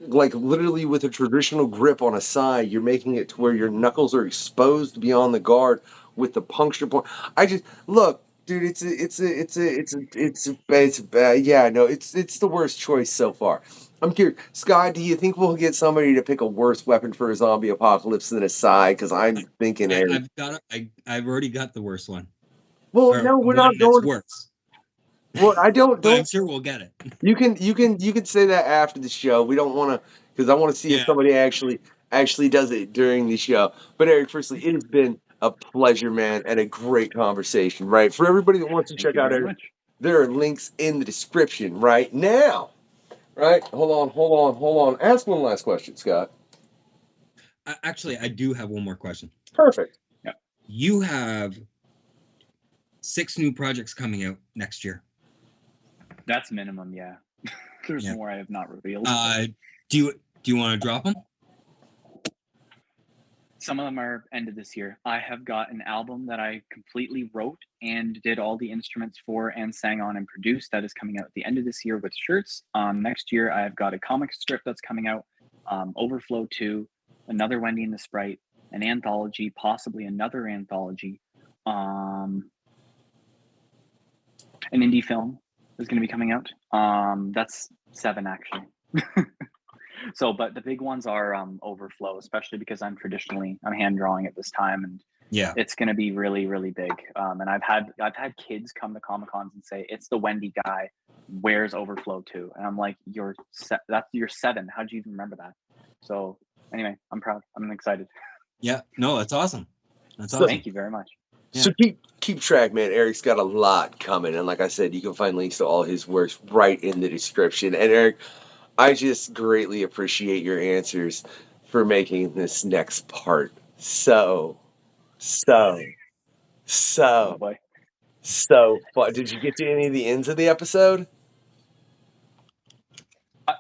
like, literally with a traditional grip on a side, you're making it to where your knuckles are exposed beyond the guard with the puncture point. I just look, dude. It's the worst choice so far. I'm curious, Scott. Do you think we'll get somebody to pick a worse weapon for a zombie apocalypse than a side? Because I'm thinking, I've already got the worst one. Well, no, we're not going. Worse. Well, I don't. But I'm sure we'll get it. You can say that after the show. We don't want to, because I want to see if somebody actually does it during the show. But Eric, firstly, it has been a pleasure, man, and a great conversation. Right, for everybody that wants to check out Eric, there are links in the description right now. Right, hold on. Ask one last question, Scott. Actually, I do have one more question. Perfect. Yeah. You have 6 new projects coming out next year. That's minimum, yeah. There's more I have not revealed. Do you want to drop them? Some of them are end of this year. I have got an album that I completely wrote and did all the instruments for and sang on and produced. That is coming out at the end of this year with shirts. Next year, I've got a comic strip that's coming out, Overflow 2, another Wendy and the Sprite, an anthology, possibly another anthology, an indie film is going to be coming out. That's 7 actually. So, but the big ones are Overflow, especially because I'm hand drawing at this time, and it's going to be really, really big. And I've had kids come to Comic Cons and say, "It's the Wendy guy. Where's Overflow 2?" And I'm like, "You're 7. How'd you even remember that?" So anyway, I'm proud. I'm excited. Yeah, no, that's awesome. That's awesome. Thank you very much. So keep track, man. Eric's got a lot coming, and like I said, you can find links to all his works right in the description. And Eric, I just greatly appreciate your answers for making this next part so Oh boy. fun. Did you get to any of the ends of the episode?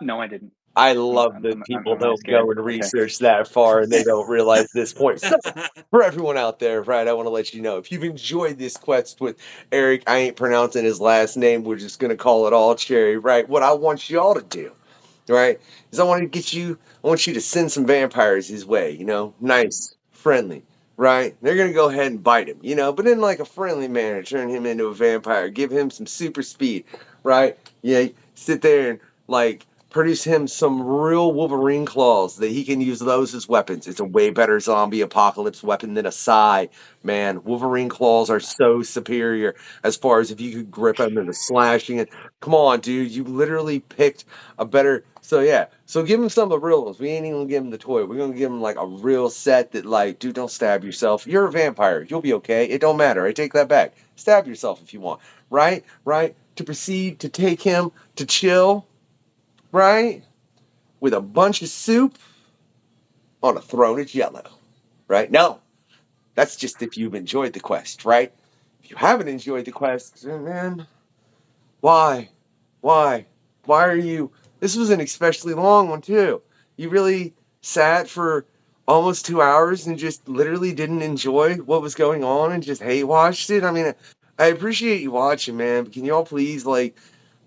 No, I didn't. I love that people don't go and research that far and they don't realize this point. So, for everyone out there, right, I want to let you know, if you've enjoyed this quest with Eric, I ain't pronouncing his last name, we're just going to call it Olcsvary, right? What I want y'all to do, right, is I want you to send some vampires his way, nice, friendly, right? They're going to go ahead and bite him, but in like a friendly manner, turn him into a vampire, give him some super speed, right? Yeah, sit there and like produce him some real Wolverine claws that he can use those as weapons. It's a way better zombie apocalypse weapon than a sai, man. Wolverine claws are so superior as far as if you could grip them and the slashing it. Come on, dude. You literally picked a better... So, yeah. So, give him some of the real ones. We ain't even going to give him the toy. We're going to give him, like, a real set that, like, dude, don't stab yourself. You're a vampire. You'll be okay. It don't matter. I take that back. Stab yourself if you want. Right? To proceed to take him to chill... right? With a bunch of soup on a throne of jello, right? No, that's just if you've enjoyed the quest, right? If you haven't enjoyed the quest, man, why? Why are you... This was an especially long one, too. You really sat for almost 2 hours and just literally didn't enjoy what was going on and just hate watched it. I mean, I appreciate you watching, man, but can y'all please, like,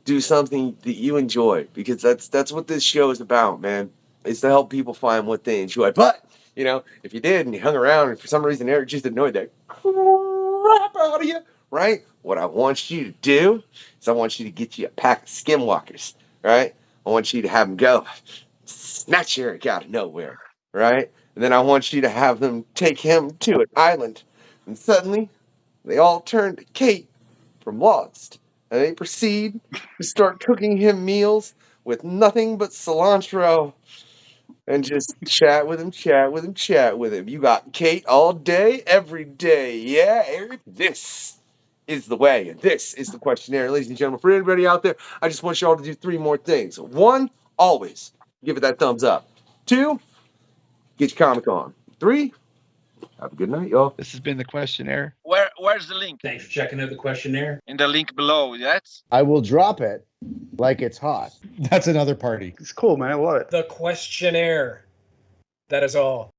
do something that you enjoy, because that's what this show is about, man. It's to help people find what they enjoy. But, if you did and you hung around and for some reason Eric just annoyed the crap out of you, right? What I want you to do is I want you to get you a pack of skinwalkers, right? I want you to have them go snatch Eric out of nowhere, right? And then I want you to have them take him to an island. And suddenly, they all turn to Kate from Lost. And they proceed to start cooking him meals with nothing but cilantro. And just chat with him. You got Kate all day, every day. Yeah, Eric, this is the way. And this is the questionnaire. Ladies and gentlemen, for everybody out there, I just want you all to do 3 more things. 1, always give it that thumbs up. 2, get your comic on. 3, have a good night, y'all. This has been the questionnaire. Where's the link? Thanks for checking out the questionnaire. In the link below, yes? I will drop it like it's hot. That's another party. It's cool, man. I love it. The questionnaire. That is all.